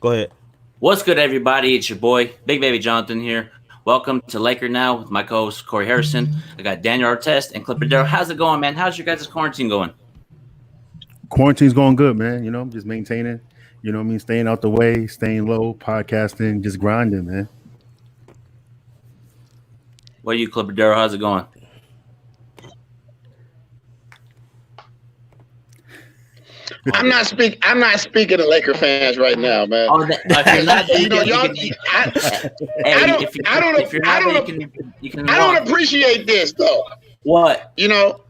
Go ahead. What's good, everybody? It's your boy, Big Baby Jonathan here. Welcome to Laker Now with my co-host, Corey Harrison. I got Daniel Artest and Clipper Darrell. How's it going, man? How's your guys' quarantine going? Quarantine's going good, man. You know, just maintaining, you know what I mean, staying out the way, staying low, podcasting, just grinding, man. What are you, Clipper Darrell? How's it going? I'm not speaking to Laker fans right now, man. Oh, I don't appreciate this though. What? You know,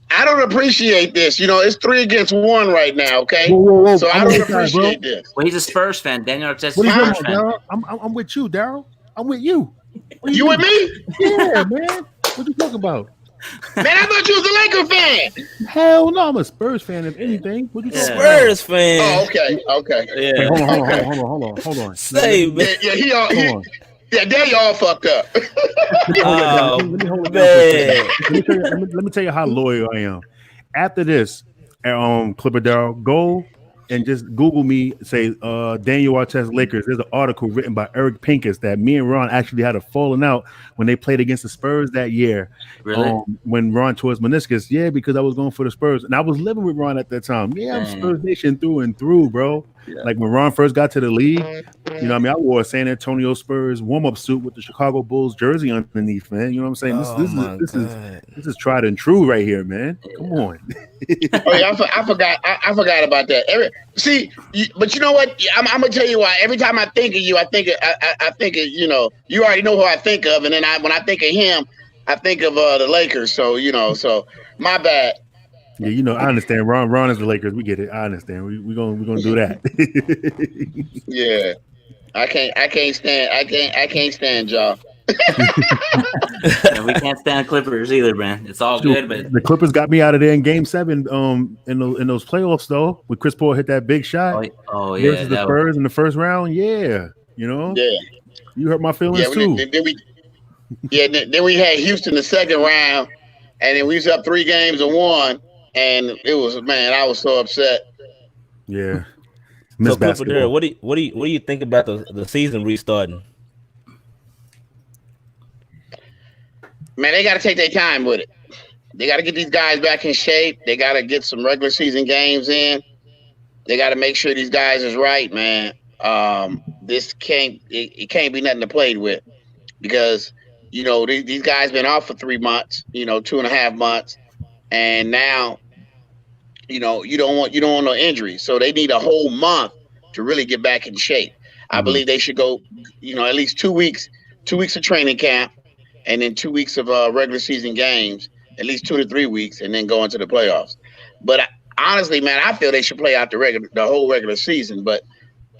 I don't appreciate this. You know, it's 3 against 1 right now. Okay, Whoa. So I don't appreciate this. Well, he's a Spurs fan. Daniel Artest is What a are you Spurs talking about, fan. Darrell? I'm with you, Darrell. I'm with you. You with me? Yeah, man. What you talking about? Man, I thought you was a Laker fan. Hell no, I'm a Spurs fan. If anything, what you talking about? Spurs fan. Oh, okay. Yeah. Hey, hold on. Say, man. Yeah, there y'all fucked up. Oh, Let me hold it man. down for a second. Let me tell you how loyal I am. After this, Clipper Darrell, go and just Google me, say Daniel Artest Lakers. There's an article written by Eric Pincus that me and Ron actually had a falling out when they played against the Spurs that year. Really? When Ron tore his meniscus. Yeah, because I was going for the Spurs. And I was living with Ron at that time. Yeah, I'm Spurs Nation through and through, bro. Yeah. Like when Ron first got to the league, you know what I mean? I wore a San Antonio Spurs warm-up suit with the Chicago Bulls jersey underneath, man. You know what I'm saying? This is tried and true right here, man. Come on. Oh yeah, I forgot about that. But you know what? I'm gonna tell you why. Every time I think of you, I think of you know, you already know who I think of, and then when I think of him, I think of the Lakers. So you know, my bad. Yeah, you know, I understand. Ron is the Lakers. We get it. I understand. We're gonna do that. Yeah, I can't stand y'all. Yeah, we can't stand Clippers either, man. It's all good, but the Clippers got me out of there in Game 7. In those playoffs though, when Chris Paul hit that big shot. Oh yeah, versus the Spurs in the first round. Yeah, you know. Yeah, you hurt my feelings too. Then we had Houston the second round, and then we was up 3 games to 1. And it was, man, I was so upset. Yeah. So, Clipper, what do you think about the season restarting? Man, they got to take their time with it. They got to get these guys back in shape. They got to get some regular season games in. They got to make sure these guys is right, man. This can't be nothing to play with, because you know these guys been off for 3 months, you know, 2.5 months, and now. You know, you don't want no injuries. So they need a whole month to really get back in shape. I believe they should go, you know, at least 2 weeks of training camp, and then 2 weeks of regular season games, at least 2 to 3 weeks, and then go into the playoffs. But honestly, man, I feel they should play out the whole regular season. But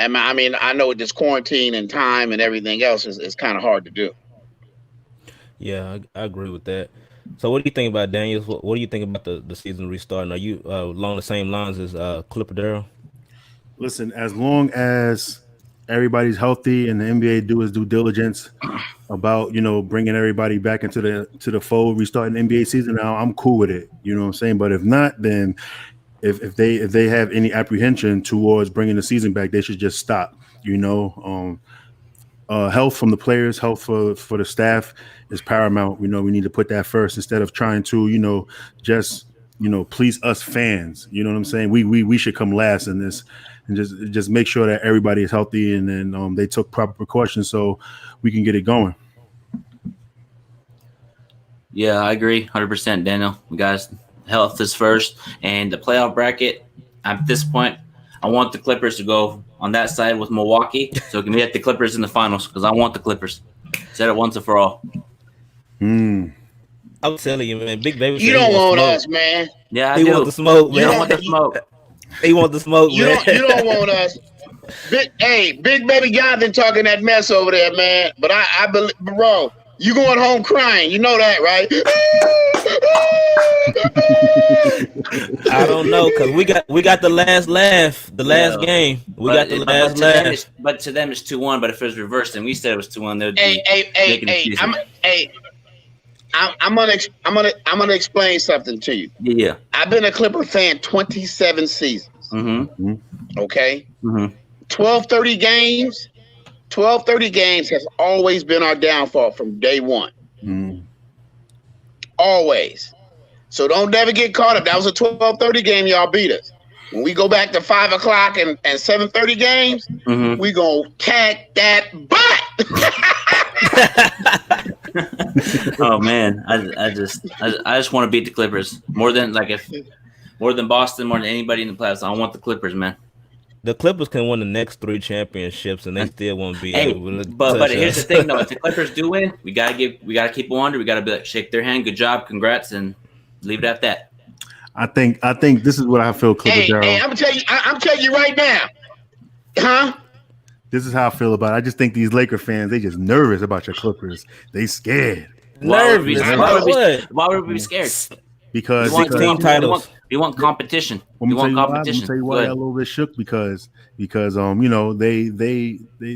I mean, I know with this quarantine and time and everything else, it's kind of hard to do. Yeah, I agree with that. So what do you think about Daniels? What do you think about the season restarting? Are you along the same lines as Clipper Darrell? Listen, as long as everybody's healthy and the NBA do his due diligence about, you know, bringing everybody back into the fold, restarting the NBA season now, I'm cool with it. You know what I'm saying? But if not, then if they have any apprehension towards bringing the season back, they should just stop. You know, health from the players, health for the staff is paramount. You know, we need to put that first instead of trying to, you know, just, you know, please us fans. You know what I'm saying? We should come last in this, and just make sure that everybody is healthy, and then they took proper precautions so we can get it going. yeah, I agree 100%, Daniel. Guys, health is first, and the playoff bracket. At this point, I want the Clippers to go on that side with Milwaukee, so we can get the Clippers in the finals, because I want the Clippers. Said it once and for all. I'm telling you, man, Big Baby. You don't want us, man. Yeah, he want the smoke, man. You don't want the smoke. He want the smoke, man. You don't want us. Big Baby Jonathan talking that mess over there, man. But I believe, bro, you going home crying. You know that, right? I don't know, because we got the last laugh, the last game. We got the last laugh. But to them it's 2-1. But if it was reversed, and we said it was 2-1, they'd be I'm gonna explain something to you. Yeah. I've been a Clipper fan 27 seasons. Mm-hmm. Okay. Mm-hmm. 12:30 games. 12:30 games has always been our downfall from day one. Always. So don't never get caught up. That was a 12:30 game. Y'all beat us. When we go back to 5 o'clock and 7:30 games, we gonna tag that butt. Oh man, I just want to beat the Clippers more than Boston, more than anybody in the playoffs. I want the Clippers, man. The Clippers can win the next 3 championships, and they still won't be Hey, able to but touch here's us. the thing though: if the Clippers do win, we gotta keep them under. We gotta be like, shake their hand, good job, congrats, and leave it at that. I think this is what I feel, Clipper Darrell. Hey, I'm telling you right now, huh? This is how I feel about it. I just think these Laker fans, they just nervous about your Clippers. They scared. Nervous. Why would we be scared? Because We want team titles. We want competition. I'm We gonna want tell competition. you why I got a little bit shook because you know they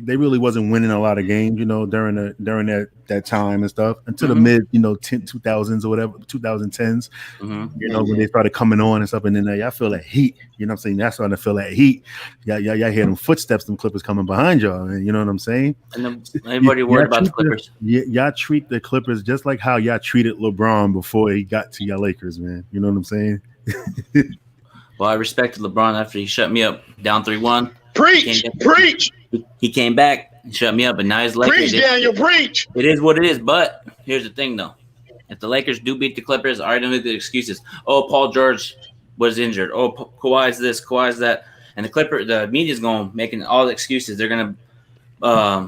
really wasn't winning a lot of games, you know, during that time and stuff until the mid 2000s or whatever 2010s, you know, when they started coming on and stuff, and then y'all feel that heat, you know what I'm saying? Y'all starting to feel that heat. Y'all hear them footsteps, them Clippers coming behind y'all, and you know what I'm saying? And anybody worried about the Clippers? Y'all treat the Clippers just like how y'all treated LeBron before he got to y'all Lakers, man. You know what I'm saying? Well, I respected LeBron after he shut me up down 3-1. Preach. He came back and shut me up, and now he's Lakers. Preach, Daniel, preach. It is what it is. But here's the thing, though: if the Lakers do beat the Clippers, I already know the excuses. Oh, Paul George was injured. Oh, Kawhi's this, Kawhi's that, and the media's going making all the excuses. They're gonna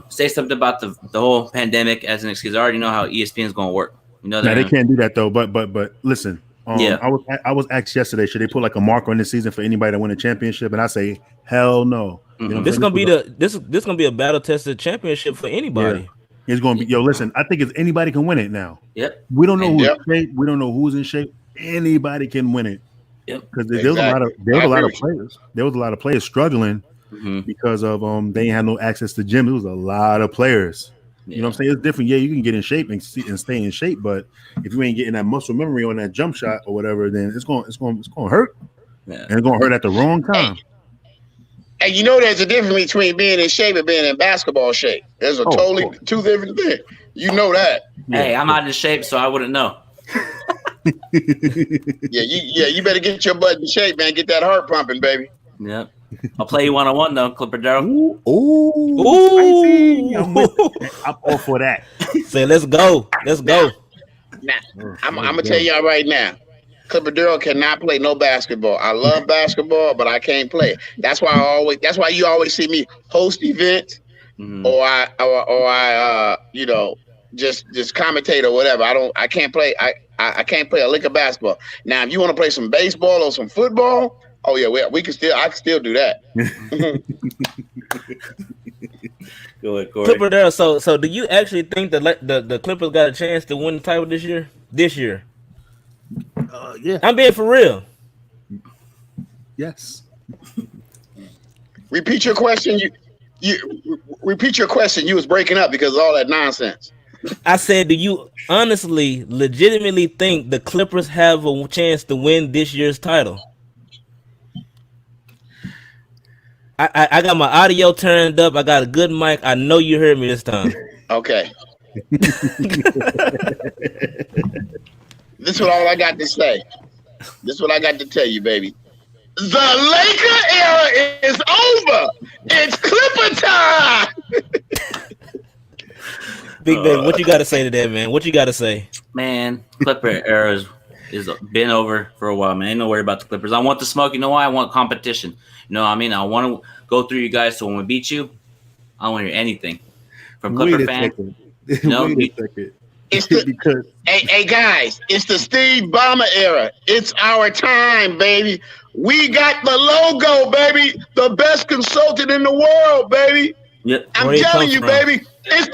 say something about the whole pandemic as an excuse. I already know how ESPN is going to work. You know that. They can't do that though. But listen. Yeah. I was asked yesterday, should they put like a marker on this season for anybody to win a championship? And I say, hell no. You know This gonna be a battle tested championship for anybody. Yeah. It's gonna be listen, I think it's anybody can win it now. Yep. We don't know who's in shape. We don't know who's in shape. Anybody can win it. Yep. Because there was a lot of players. There was a lot of players struggling because of they ain't had no access to gym. There was a lot of players. You know what I'm saying? It's different. Yeah, you can get in shape and stay in shape, but if you ain't getting that muscle memory on that jump shot or whatever, then it's going to hurt. Yeah. And it's going to hurt at the wrong time. And you know there's a difference between being in shape and being in basketball shape. There's a totally two different things. You know that. Hey, I'm not in shape, so I wouldn't know. You better get your butt in shape, man. Get that heart pumping, baby. Yep. I'll play you 1-on-1 though, Clipper Darrell. Ooh. I'm all for that. Say, let's go. Let's go. Now, I'm gonna tell y'all right now. Clipper Darrell cannot play no basketball. I love basketball, but I can't play it. That's why you always see me host events, or I just commentate or whatever. I can't play. I can't play a lick of basketball. Now, if you want to play some baseball or some football, oh yeah, I can still do that. Go ahead, Corey. Clipper Darrell, so do you actually think that the Clippers got a chance to win the title this year? Yeah. I'm being for real. Yes. Repeat your question. You repeat your question. You was breaking up because of all that nonsense. I said, do you honestly, legitimately think the Clippers have a chance to win this year's title? I got my audio turned up. I got a good mic. I know you heard me this time. Okay. This is all I got to say. This is what I got to tell you, baby. The Laker era is over. It's Clipper time. Big baby, what you got to say to that, man? What you got to say? Man, Clipper era is been over for a while, man. Ain't no worry about the Clippers. I want the smoke. You know why? I want competition. You know what I mean? I want to go through you guys, so when we beat you, I don't want to hear anything from Clipper fans. No, it's the hey guys, it's the Steve Ballmer era. It's our time, baby. We got the logo, baby. The best consultant in the world, baby. Yep. I'm telling you, baby. It's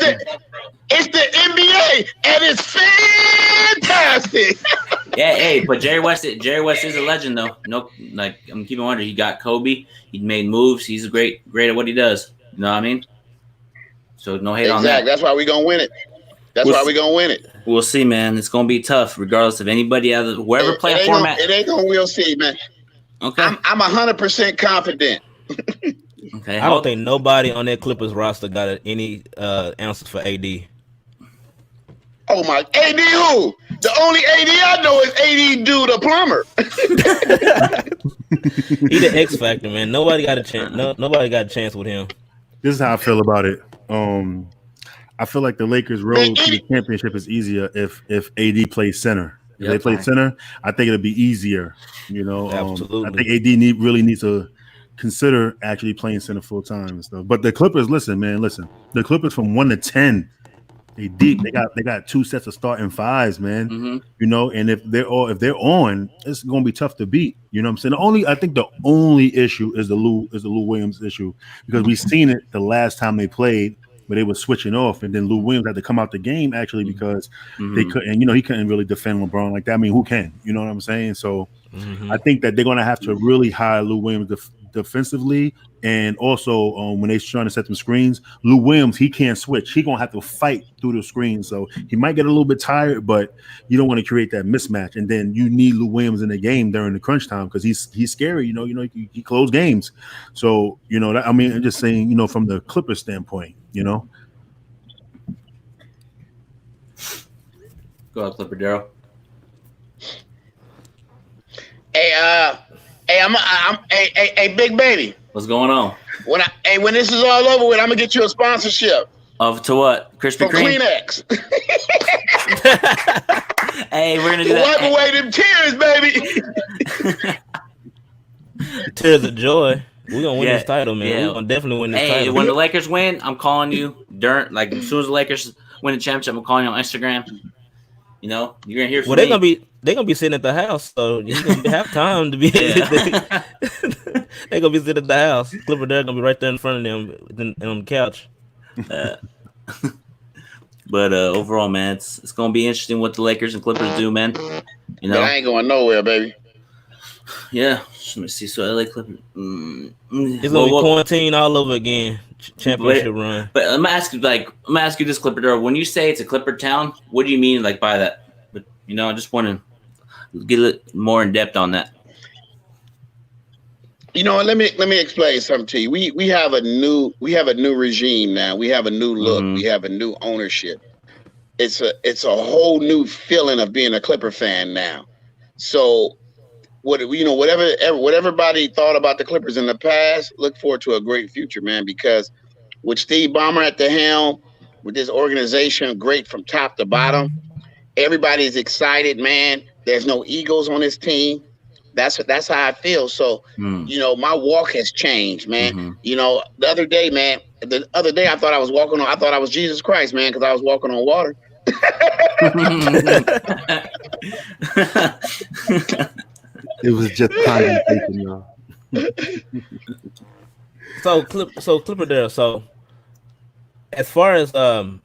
the NBA, and it's fantastic. Yeah, hey, but Jerry West is a legend, though. No, like I'm keeping wondering. He got Kobe. He made moves. He's great at what he does. You know what I mean? So no hate on that. That's why we're gonna win it. Why we're gonna win it. We'll see, man. It's gonna be tough, regardless of anybody out of whoever play a format. It ain't gonna. We'll see, man. Okay. I'm 100% confident. Okay. Okay, I don't think nobody on that Clippers roster got any answers for AD. Oh my, AD who? The only AD I know is AD Dude, the plumber. He the X factor, man. Nobody got a chance. Nobody got a chance with him. This is how I feel about it. I feel like the Lakers' Man, road to the championship is easier if AD plays center. If they play fine. center, I think it'll be easier. You know, Absolutely. I think AD really needs to consider actually playing center full time and stuff. But the Clippers, listen. The Clippers from 1 to 10, they deep. They got 2 sets of starting fives, man. Mm-hmm. You know, and if they're on, it's gonna be tough to beat. You know what I'm saying? I think the only issue is the Lou Williams issue, because we've seen it the last time they played, where they were switching off, and then Lou Williams had to come out the game actually because they couldn't. You know, he couldn't really defend LeBron like that. I mean, who can? You know what I'm saying? So I think that they're gonna have to really hire Lou Williams defensively. And also, when they're trying to set them screens, Lou Williams, he can't switch. He's going to have to fight through the screen. So he might get a little bit tired, but you don't want to create that mismatch. And then you need Lou Williams in the game during the crunch time because he's scary. You know, he close games. So, you know, I'm just saying, you know, from the Clippers standpoint, you know. Go ahead, Clipper Darrell. Hey, big baby. What's going on? When this is all over with, I'm gonna get you a sponsorship. Of to what? Krispy From Kreme? Kleenex. Hey, we're gonna do Wipe that. away them tears, baby. Tears of joy. We're gonna win this title, man. yeah. We're gonna definitely win this Hey, title. when the Lakers win, I'm calling you during as soon as the Lakers win the championship, I'm calling you on Instagram. You know, you're gonna hear from me. They're gonna be sitting at the house, so you're gonna have time to be. They're gonna be sitting at the house. Clipper, they're gonna be right there in front of them on the couch. But overall, man, it's gonna be interesting what the Lakers and Clippers do, man. You know, But I ain't going nowhere, baby. yeah. Let me see. So LA Clippers. It's gonna be quarantine all over again. Championship run. But I'm gonna ask you this, Clipper Darrell. When you say it's a Clipper town, what do you mean by that? But you know, I just want to get a little more in depth on that. You know what? Let me explain something to you. We have a new regime now. We have a new look. We have a new ownership. It's a whole new feeling of being a Clipper fan now. So whatever everybody thought about the Clippers in the past, look forward to a great future, man. Because with Steve Ballmer at the helm, with this organization great from top to bottom, everybody's excited, man. There's no egos on this team. That's how I feel. So, you know, my walk has changed, man. You know, the other day I thought I was Jesus Christ, man, because I was walking on water. It was just condensation, y'all. So Clipper there. So as far as the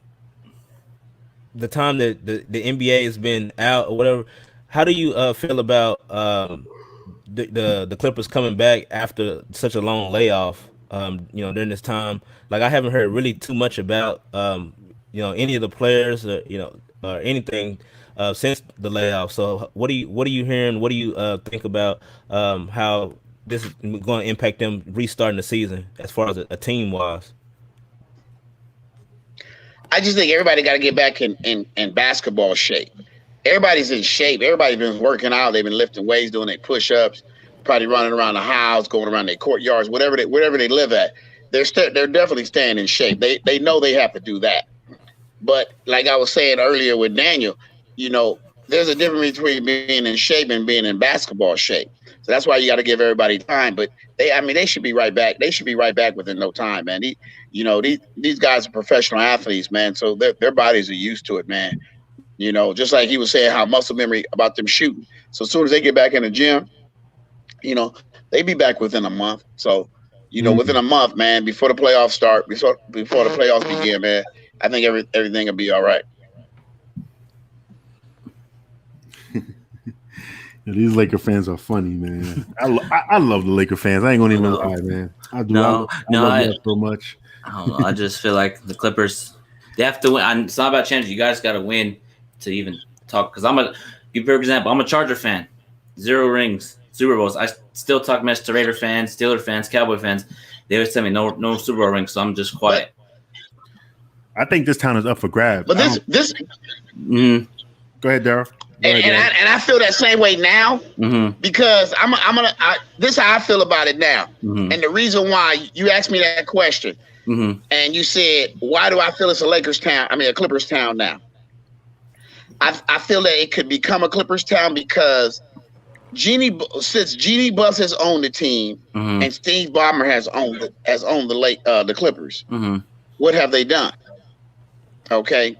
time that the NBA has been out or whatever, how do you feel about the Clippers coming back after such a long layoff? You know, during this time, like I haven't heard really too much about you know, any of the players, you know, or anything since the layoff. So what are you hearing? What do you think about how this is going to impact them restarting the season as far as a team wise? I just think everybody got to get back in basketball shape. Everybody's in shape. Everybody's been working out. They've been lifting weights, doing their push-ups, probably running around the house, going around their courtyards, whatever they live at. They're definitely staying in shape. They know they have to do that. But like I was saying earlier with Daniel, you know, there's a difference between being in shape and being in basketball shape. So that's why you got to give everybody time. But they should be right back. They should be right back within no time, man. These guys are professional athletes, man. So their bodies are used to it, man. You know, just like he was saying how muscle memory about them shooting. So as soon as they get back in the gym, you know, they be back within a month. So, you know, within a month, man, before the playoffs start, before the playoffs begin, man, I think everything will be all right. These Laker fans are funny, man. I love the Laker fans. I ain't gonna even lie, man. I do. I love them so much. I don't know. I just feel like the Clippers, they have to win. It's not about change. You guys got to win to even talk. Because for example, I'm a Charger fan. 0 rings, Super Bowls. I still talk mess to Raider fans, Steeler fans, Cowboy fans. They were telling me no Super Bowl ring, so I'm just quiet. I think this town is up for grabs. But this. Go ahead, Darrell. And I feel that same way now because this is how I feel about it now. And the reason why you asked me that question and you said, why do I feel it's a Clippers town now? I feel that it could become a Clippers town because since Jeannie Buss has owned the team and Steve Ballmer has owned the Clippers, what have they done? Okay.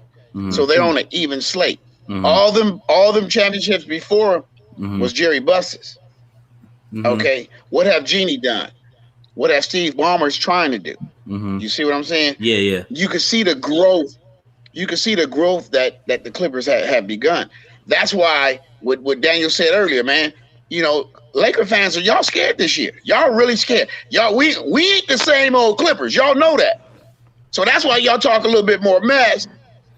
So they're on an even slate. All them championships before was Jerry Buss's. Okay, what have Jeannie done? What have Steve Ballmer's trying to do? You see what I'm saying? Yeah. You can see the growth. You can see the growth that the Clippers have begun. That's why what Daniel said earlier, man. You know, Laker fans, are y'all scared this year? Y'all really scared? Y'all, we ain't the same old Clippers. Y'all know that. So that's why y'all talk a little bit more mess.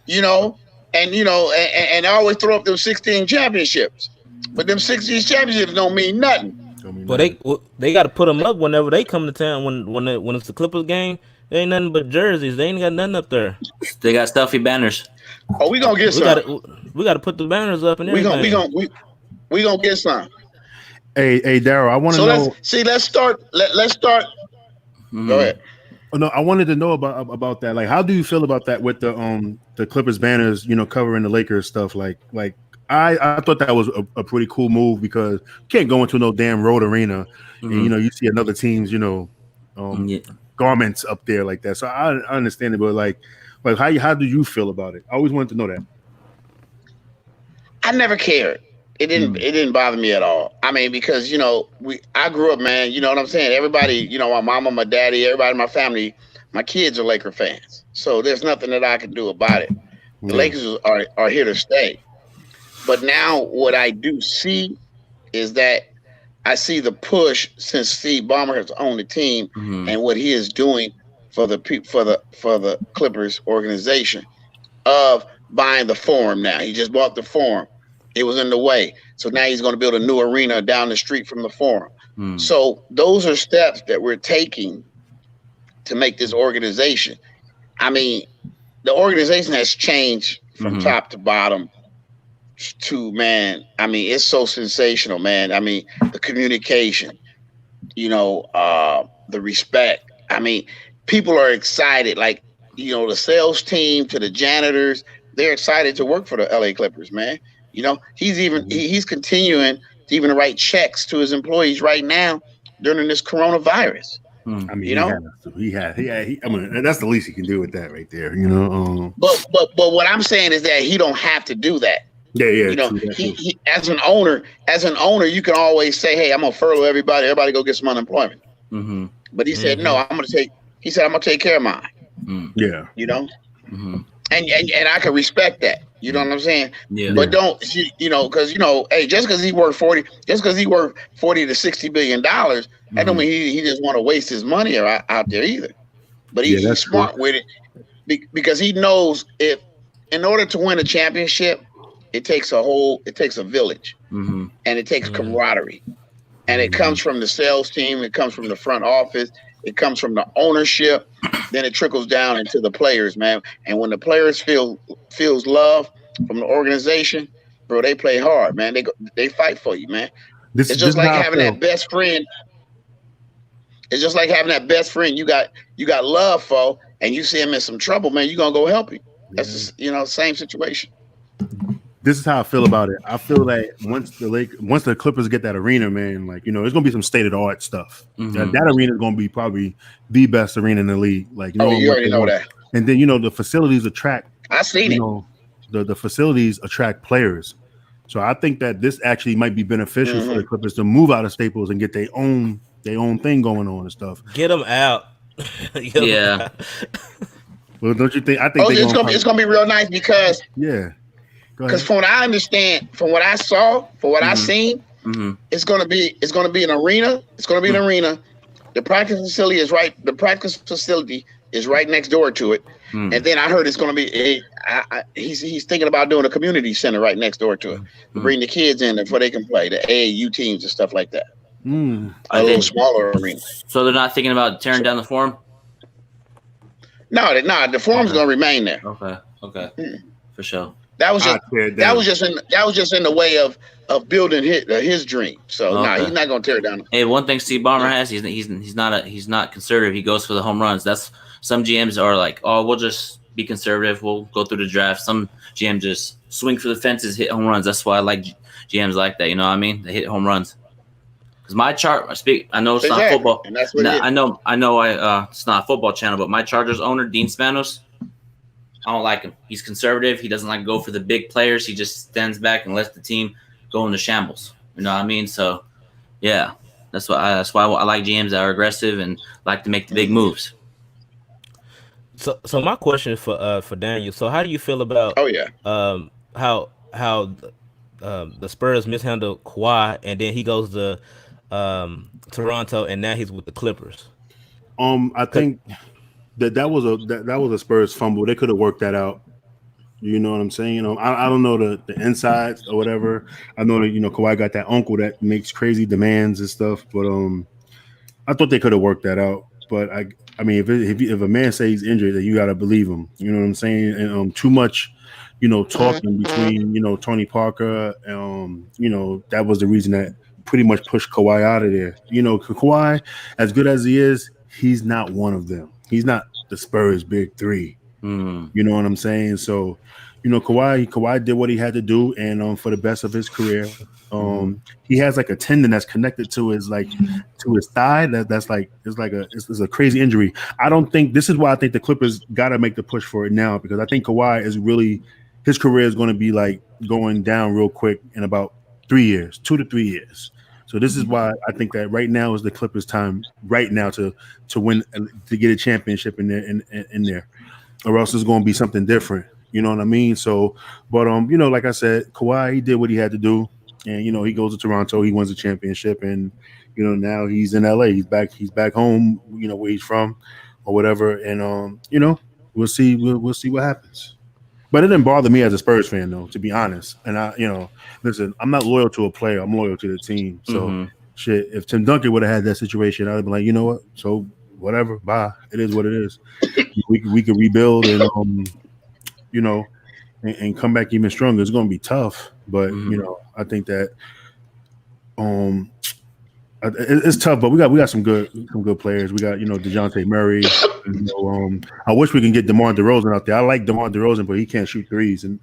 You know. And and I always throw up those 16 championships, but them 16 championships don't mean nothing. But they got to put them up whenever they come to town. When it's the Clippers game, they ain't nothing but jerseys. They ain't got nothing up there. They got stuffy banners. Oh, we gonna get some. We got to put the banners up and everything. We gonna get some. Hey, Darrell, I want to know. Let's start. Let's start. Go ahead. Oh, no, I wanted to know about that. Like, how do you feel about that with the Clippers banners, covering the Lakers stuff? Like I thought that was a pretty cool move because you can't go into no damn road arena and you see another team's garments up there like that. So I understand it, but like how do you feel about it? I always wanted to know that. I never cared. It didn't bother me at all. I mean, because I grew up, man. You know what I'm saying? Everybody, my mama, my daddy, everybody in my family, my kids are Laker fans. So there's nothing that I can do about it. The Lakers are here to stay. But now what I do see is that I see the push since Steve Ballmer has owned the team and what he is doing for the Clippers organization of buying the Forum. Now he just bought the Forum. It was in the way. So now he's going to build a new arena down the street from the Forum. So those are steps that we're taking to make this organization. I mean, the organization has changed from top to bottom to, man, I mean, it's so sensational, man. I mean, the communication, the respect. I mean, people are excited. Like, the sales team to the janitors, they're excited to work for the LA Clippers, man. He's continuing to even write checks to his employees right now during this coronavirus. I mean, he I mean, that's the least he can do with that right there, But what I'm saying is that he don't have to do that. Yeah. He as an owner, you can always say, "Hey, I'm gonna furlough everybody. Everybody go get some unemployment." But he said, "No, I'm gonna take care of mine." Yeah. And I can respect that. You know what I'm saying? Yeah. But don't because hey, just because he worked $40 to $60 billion, that don't mean he just want to waste his money out there either. But he's smart with it because he knows if in order to win a championship, it takes a village, and it takes camaraderie, and it comes from the sales team, it comes from the front office, it comes from the ownership, then it trickles down into the players, man. And when the players feels love from the organization, bro, they play hard, man. They fight for you, man. It's just like having that best friend. It's just like having that best friend you got love for, and you see him in some trouble, man. You're gonna go help him. That's just, same situation. This is how I feel about it. I feel like once the Clippers get that arena, man, like it's gonna be some state of the art stuff. That arena is gonna be probably the best arena in the league. Like you already know that. And then the facilities attract. I seen it. The facilities attract players. So I think that this actually might be beneficial for the Clippers to move out of Staples and get their own thing going on and stuff. Get them out. Yeah. Well, don't you think? I think it's gonna be real nice because because from what I understand, from what I saw, from what I seen, it's gonna be an arena. It's gonna be an arena. The practice facility is right. The practice facility is right next door to it. And then I heard it's gonna be he's thinking about doing a community center right next door to it to bring the kids in before they can play the AAU teams and stuff like that. A little smaller arena. So they're not thinking about tearing down the Forum? No, the Forum's gonna remain there. Okay, for sure. That was just in the way of building his dream. So he's not gonna tear it down. Hey, one thing Steve Ballmer has, he's not conservative. He goes for the home runs. That's some GMs are like, oh, we'll just be conservative. We'll go through the draft. Some GMs just swing for the fences, hit home runs. That's why I like GMs like that. You know what I mean? They hit home runs. Because my chart, I know it's not football. And that's what I know. It's not a football channel, but my Chargers owner, Dean Spanos, I don't like him. He's conservative. He doesn't like to go for the big players. He just stands back and lets the team go into shambles. You know what I mean? So, yeah, that's why I like GMs that are aggressive and like to make the big moves. So my question for Daniel. So how do you feel about how the Spurs mishandled Kawhi and then he goes to Toronto and now he's with the Clippers? I think that was a Spurs fumble. They could have worked that out. You know what I'm saying? I don't know the insides or whatever. I know that Kawhi got that uncle that makes crazy demands and stuff, but I thought they could have worked that out. But I mean, if a man says he's injured, then you gotta believe him. You know what I'm saying? And too much, talking between Tony Parker. That was the reason that pretty much pushed Kawhi out of there. Kawhi, as good as he is, he's not one of them. He's not the Spurs' big three. You know what I'm saying? So, Kawhi did what he had to do, and for the best of his career, he has like a tendon that's connected to his thigh. That's it's a crazy injury. I don't think this is why I think the Clippers got to make the push for it now, because I think Kawhi is really, his career is going to be like going down real quick in about 3 years, 2 to 3 years. So this is why I think that right now is the Clippers' time right now to win, to get a championship in there, or else it's going to be something different. You know what I mean? So, but like I said, Kawhi, he did what he had to do, and he goes to Toronto, he wins the championship, and now he's in LA, he's back home, where he's from, or whatever, and we'll see what happens. But it didn't bother me as a Spurs fan, though, to be honest. And listen, I'm not loyal to a player, I'm loyal to the team. So shit, if Tim Duncan would have had that situation, I'd have been like, you know what? So whatever, bye. It is what it is. We could rebuild and and come back even stronger. It's going to be tough, but I think that it's tough. But we got some good players. We got DeJounte Murray. I wish we can get DeMar DeRozan out there. I like DeMar DeRozan, but he can't shoot threes. And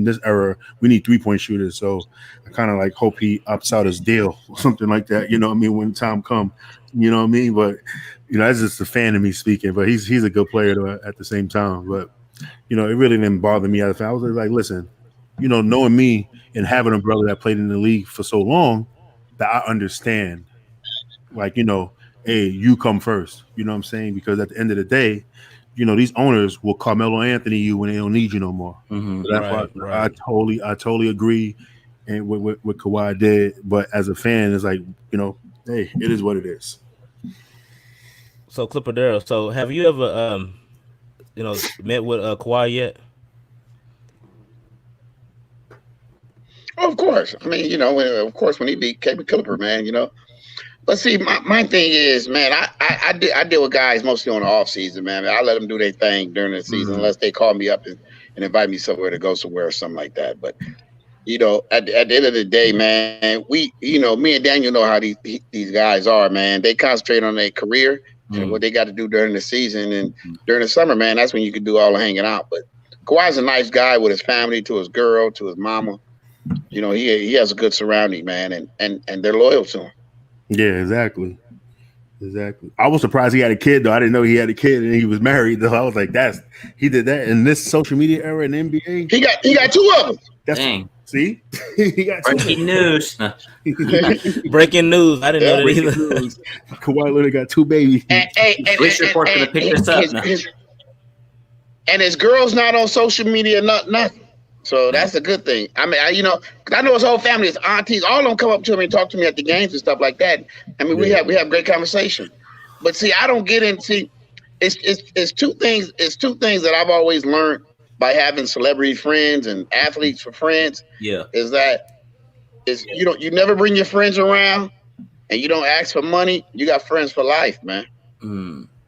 this era we need 3-point shooters. So I kind of like hope he opts out his deal or something like that. When time comes. But that's just a fan of me speaking. But he's a good player though, at the same time. But it really didn't bother me as a fan. I was like, listen, knowing me and having a brother that played in the league for so long, that I understand, like, hey, you come first. You know what I'm saying? Because at the end of the day, these owners will Carmelo Anthony you when they don't need you no more. So that's why I totally agree and what Kawhi did. But as a fan, it's like, hey, it is what it is. So Clipper Darrell, so have you ever met with Kawhi yet? Of course. I mean, of course, when he became a Clipper, man, But see, my thing is, man, I deal with guys mostly on the off season, man. I let them do their thing during the season, unless they call me up and invite me somewhere to go somewhere or something like that. But at the end of the day, man, me and Daniel know how these guys are, man. They concentrate on their career and what they got to do during the season, and during the summer, man, that's when you can do all the hanging out. But Kawhi's a nice guy with his family, to his girl, to his mama. He has a good surrounding, man, and they're loyal to him. Yeah, exactly. I was surprised he had a kid, though. I didn't know he had a kid and he was married, though. I was like, he did that in this social media era in the NBA. He got 2 of them. Dang. See, he got breaking news. Breaking news. I didn't know that either. Kawhi literally got 2 babies. Police report gonna pick this up now. And his girl's not on social media, nothing. So that's a good thing. I mean, I know his whole family, his aunties, all of them come up to him and talk to me at the games and stuff like that. I mean, we have great conversation. But see, I don't get into. It's two things. It's 2 things that I've always learned by having celebrity friends and athletes for friends. Yeah, is you never bring your friends around, and you don't ask for money, you got friends for life, man.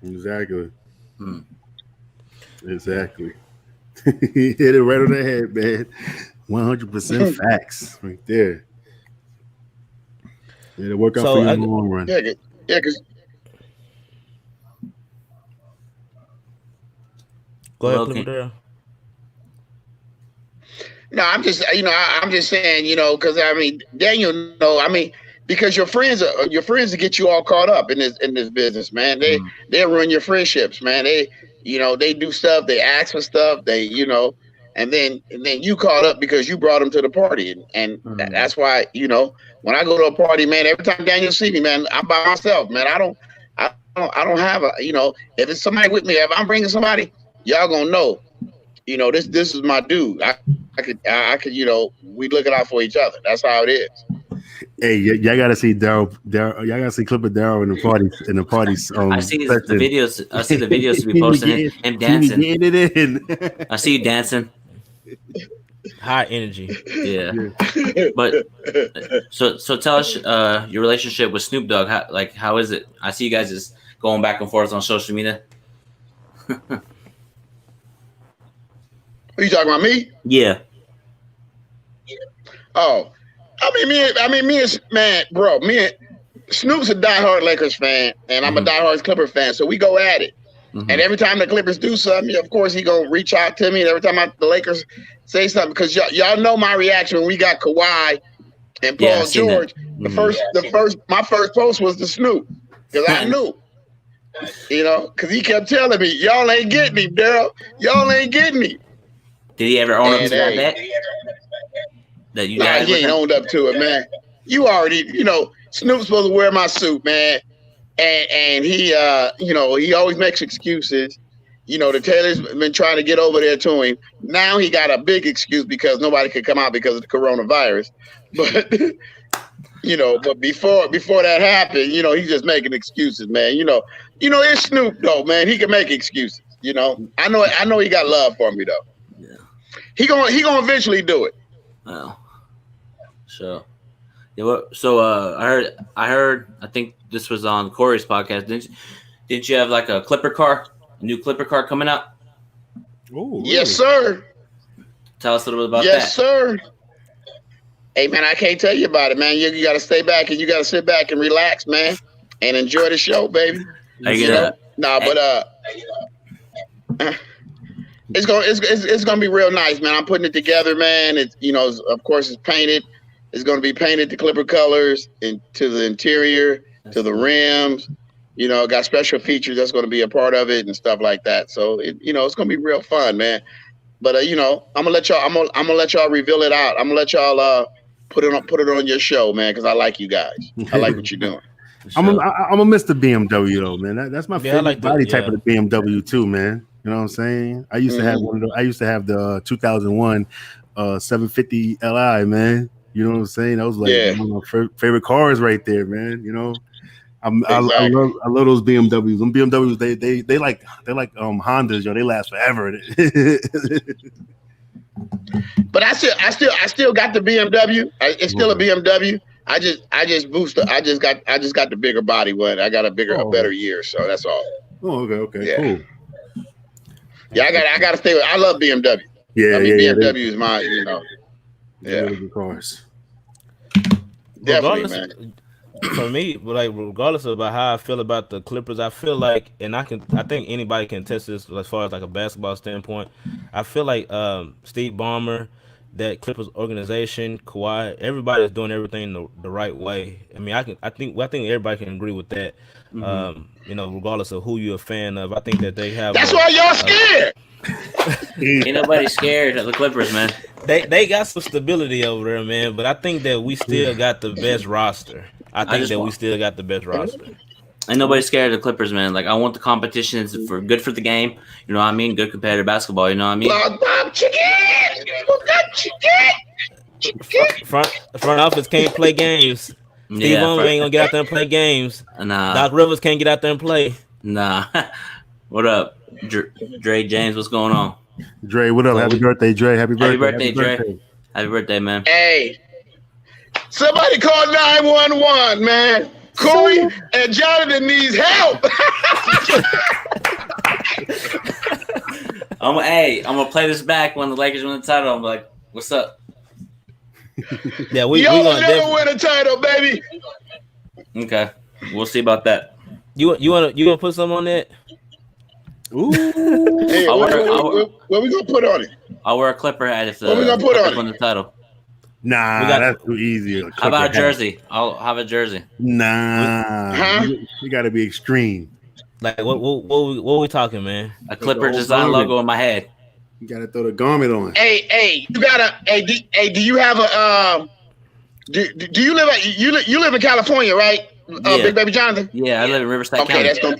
Exactly. Mm. Exactly. He hit it right on the head, man. 100% facts right there. It'll work out for So you I in the long run. Yeah, because go ahead, Well, Clipper Darrell. no, I'm just I'm just saying, because I mean, Daniel, because your friends will get you all caught up in this business, man. They ruin your friendships, man. They do stuff, they ask for stuff, and then you caught up because you brought them to the party, and that's why when I go to a party, man, every time Daniel see me, man, I'm by myself, man. I don't have if it's somebody with me, if I'm bringing somebody, y'all gonna know, this is my dude. I could, we looking out for each other. That's how it is. Hey, y'all gotta see Darrell. Y'all gotta see Clipper Darrell in the parties. In the parties. I see the session. videos. I see the videos to be He posting him dancing. getting it in. I see you dancing. High energy. Yeah. But so tell us your relationship with Snoop Dogg. How is it? I see you guys just going back and forth on social media. Are you talking about me? Yeah. Oh, me and man, bro, me and Snoop's a diehard Lakers fan, and I'm a diehard Clipper fan. So we go at it. And every time the Clippers do something, of course he gonna reach out to me. And every time the Lakers say something, because y'all know my reaction when we got Kawhi and Paul George. My first post was to Snoop, because I knew, because he kept telling me, y'all ain't getting him, Darrell. Y'all ain't getting him. Did he ever own up to that bet? That you guys? He ain't owned up to it, man. You already, Snoop's supposed to wear my suit, man. And he, he always makes excuses. The Taylor's been trying to get over there to him. Now he got a big excuse because nobody could come out because of the coronavirus. But, but before that happened, he's just making excuses, man. It's Snoop though, man. He can make excuses. I know he got love for me though. Yeah. He gonna eventually do it. Oh, sure. Yeah, so I heard. I think this was on Corey's podcast. Didn't you have like a new Clipper car coming out? Oh, really? Yes, sir. Tell us a little bit about that. Yes, sir. Hey, man, I can't tell you about it, man. You got to stay back and you got to sit back and relax, man, and enjoy the show, baby. It's gonna be real nice, man. I'm putting it together, man. It's of course it's painted. It's gonna be painted to Clipper colors and to the interior, to the rims. Got special features that's gonna be a part of it and stuff like that. So it's gonna be real fun, man. But I'm gonna let y'all reveal it out. I'm gonna let y'all put it on your show, man, because I like you guys. I like what you're doing. I'm a miss the BMW though, man. That's my favorite body type of the BMW too, man. You know what I'm saying? I used to have one of those. I used to have the 2001 750 Li, man. You know what I'm saying? That was like one of my favorite cars right there, man. I love those BMWs. Them BMWs, they like Hondas, yo. They last forever. But I still got the BMW. It's still a BMW. I just got the bigger body one. I got a better year, so that's all. Oh, okay, cool. Yeah, I got to stay with. I love BMW. Yeah, BMW is my, good cars. Definitely, man. For me, like regardless about how I feel about the Clippers, I feel like, and I think anybody can test this as far as like a basketball standpoint. I feel like Steve Ballmer, that Clippers organization, Kawhi, everybody is doing everything the right way. I mean, I think everybody can agree with that. Regardless of who you're a fan of, I think that they have. That's why y'all scared. Ain't nobody scared of the Clippers, man. They got some stability over there, man. But I think that we still got the best roster. We still got the best roster. Ain't nobody scared of the Clippers, man. Like, I want the competition. It's good for the game. You know what I mean? Good competitive basketball. You know what I mean? Front office can't play games. Steve Ballmer ain't gonna get out there and play games. Nah. Doc Rivers can't get out there and play. Nah. What up, Dre James? What's going on? Dre, what up? Happy birthday, Dre. Happy birthday, Dre. Happy birthday, man. Hey, somebody call 911, man. Corey and Jonathan needs help. I'm gonna play this back when the Lakers win the title. I'm like, what's up? Yeah, we Y'all gonna never win a title, baby. Okay, we'll see about that. You wanna put something on that? Ooh. Hey, what we gonna put on it? I'll wear a Clipper hat if the What we gonna put Clippers on win the title. Nah, that's too easy. How about a jersey? I'll have a jersey. Nah, Huh? you got to be extreme. Like what we talking, man? A Clipper design logo in my head. You got to throw the garment on. Hey, you gotta. Hey, do you have a? Do you live you live in California, right? Yeah. Big Baby Jonathan. Yeah, I live in Riverside County. That's gonna.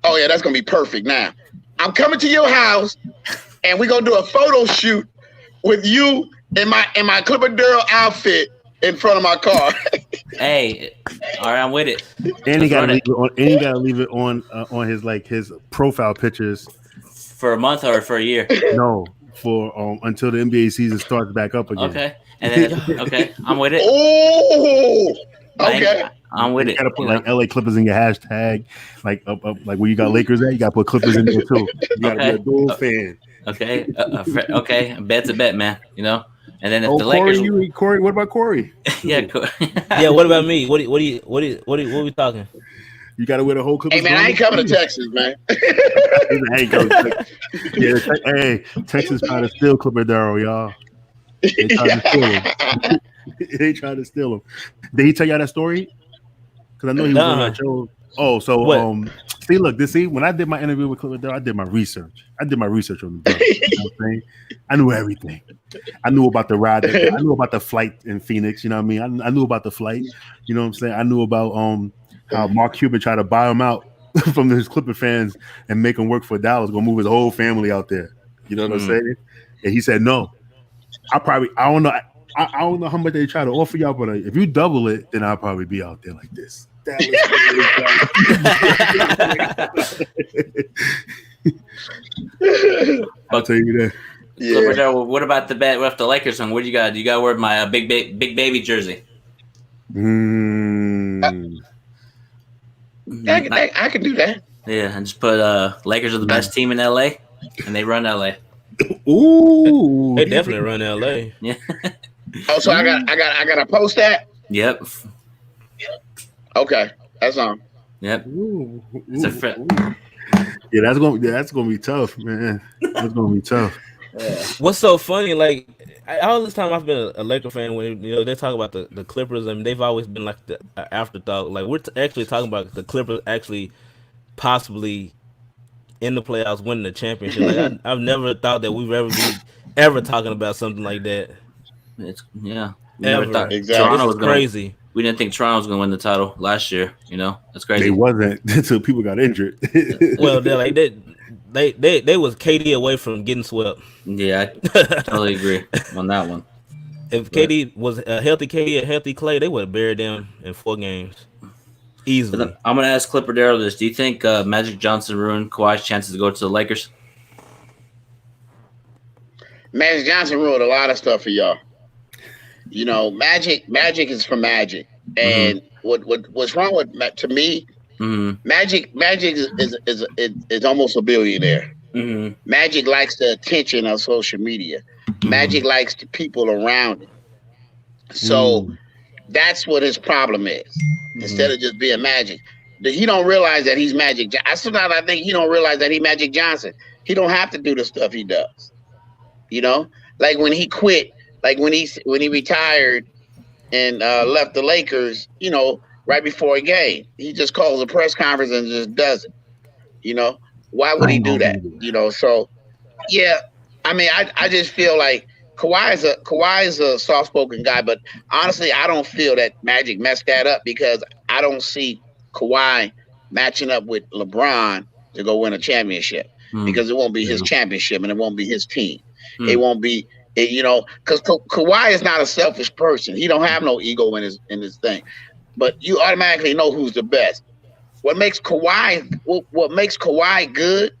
Oh yeah, that's gonna be perfect. Now, I'm coming to your house, and we're gonna do a photo shoot with you in my Clipper Darrell outfit in front of my car. Hey, all right, I'm with it. And he got to leave it on his profile pictures For a month or for a year? No, for until the NBA season starts back up again. Okay, and then okay, I'm with it. Oh, okay. I'm with it. You gotta put like LA Clippers in your hashtag, like up like where you got Lakers at. You gotta put Clippers in there too. You gotta be a dual fan. Okay, okay, bet's a bet, man. You know, and then if the Corey, Lakers, Corey, what about Corey? yeah, Yeah, what about me? What are we talking? You gotta wear the whole Clippers. Hey man, I ain't coming to Texas, man. Hey, Texas trying to steal Clipper Darrell, y'all. They trying to steal him. They trying to steal him. Did he tell y'all that story? Because I know he was on that show. Oh, so what? See, when I did my interview with Clipper Darrell, I did my research. On the brother. You know what I'm saying? I knew everything. I knew about the ride. I knew about the flight in Phoenix. You know what I mean? I knew about the flight. You know what I'm saying? I knew about how Mark Cuban tried to buy him out from his Clipper fans and make him work for Dallas, go move his whole family out there. You know what I'm saying? And he said no. I don't know. I don't know how much they try to offer y'all, but if you double it, then I'll probably be out there like this. I'll tell you that. Yeah. What about the bet? What if the Lakers win? What do you got? You got to wear my big baby jersey. I can do that. Yeah, and just put Lakers are the best team in LA, and they run LA. Ooh, they definitely run LA. Yeah. Oh, so I gotta post that. Yep. Okay, that's on. Yep. Yeah, that's gonna be tough, man. That's gonna be tough. What's so funny? Like all this time I've been a Laker fan. When they talk about the Clippers, I mean they've always been like the afterthought. Like we're actually talking about the Clippers actually possibly in the playoffs winning the championship. Like I've never thought that we've ever talking about something like that. Yeah. Never thought exactly. Toronto was crazy. We didn't think Toronto was going to win the title last year. You know, that's crazy. They wasn't until people got injured. Well, they was KD away from getting swept. Yeah, I totally agree on that one. If KD was a healthy KD, a healthy Clay, they would have buried them in 4 games easily. I'm going to ask Clipper Darrell this: do you think Magic Johnson ruined Kawhi's chances to go to the Lakers? Magic Johnson ruined a lot of stuff for y'all. You know, Magic is for Magic, and what's wrong with to me? Magic is almost a billionaire. Magic likes the attention of social media. Magic likes the people around him. So that's what his problem is. Instead of just being Magic, he don't realize that he's Magic. Sometimes I think he don't realize that he's Magic Johnson. He don't have to do the stuff he does. You know, like when he quit. Like when he retired and left the Lakers, you know, right before a game, he just calls a press conference and just does it. You know, why would he do that? You know, so yeah, I mean, I just feel like Kawhi is a soft-spoken guy, but honestly, I don't feel that Magic messed that up because I don't see Kawhi matching up with LeBron to go win a championship because it won't be his championship and it won't be his team. It won't be. You know, because Kawhi is not a selfish person. He don't have no ego in his thing. But you automatically know who's the best. What makes Kawhi good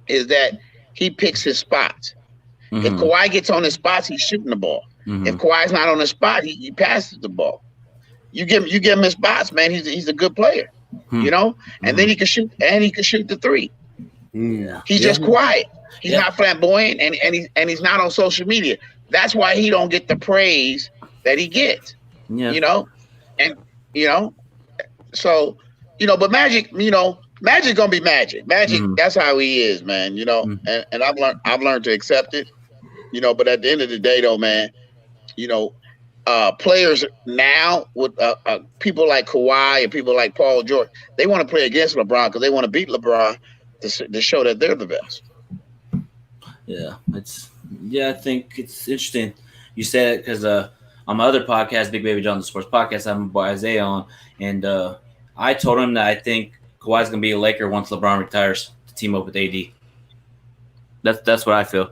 is that he picks his spots. If Kawhi gets on his spots, he's shooting the ball. If Kawhi's not on the spot, he passes the ball. You give him his spots, man. He's a good player, you know. And then he can shoot, the three. Yeah. He's just quiet. He's not flamboyant, and he's not on social media. That's why he don't get the praise that he gets. Yeah. You know, and so but Magic, Magic gonna be Magic. Magic, that's how he is, man. And I've learned to accept it. But at the end of the day, though, man, players now with people like Kawhi and people like Paul George, they want to play against LeBron because they want to beat LeBron to show that they're the best. Yeah, I think it's interesting. You said it because on my other podcast, Big Baby John, the sports podcast, I'm by Isaiah on, and I told him that I think Kawhi's gonna be a Laker once LeBron retires to team up with AD. That's what I feel.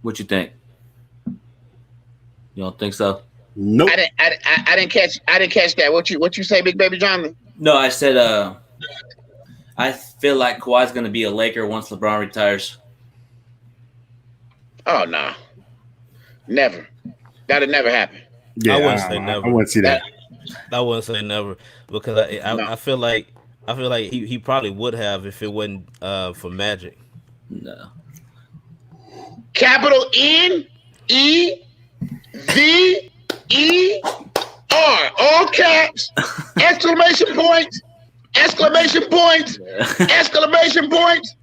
What you think? You don't think so? Nope. I didn't catch that. What you say, Big Baby John? No, I said I feel like Kawhi's going to be a Laker once LeBron retires. Oh no, never. That'll never happen. Yeah, I wouldn't say never. I wouldn't see that. I wouldn't say never because I feel like he probably would have if it wasn't for Magic. No. Capital NEVER, all caps, exclamation points, exclamation points, exclamation points,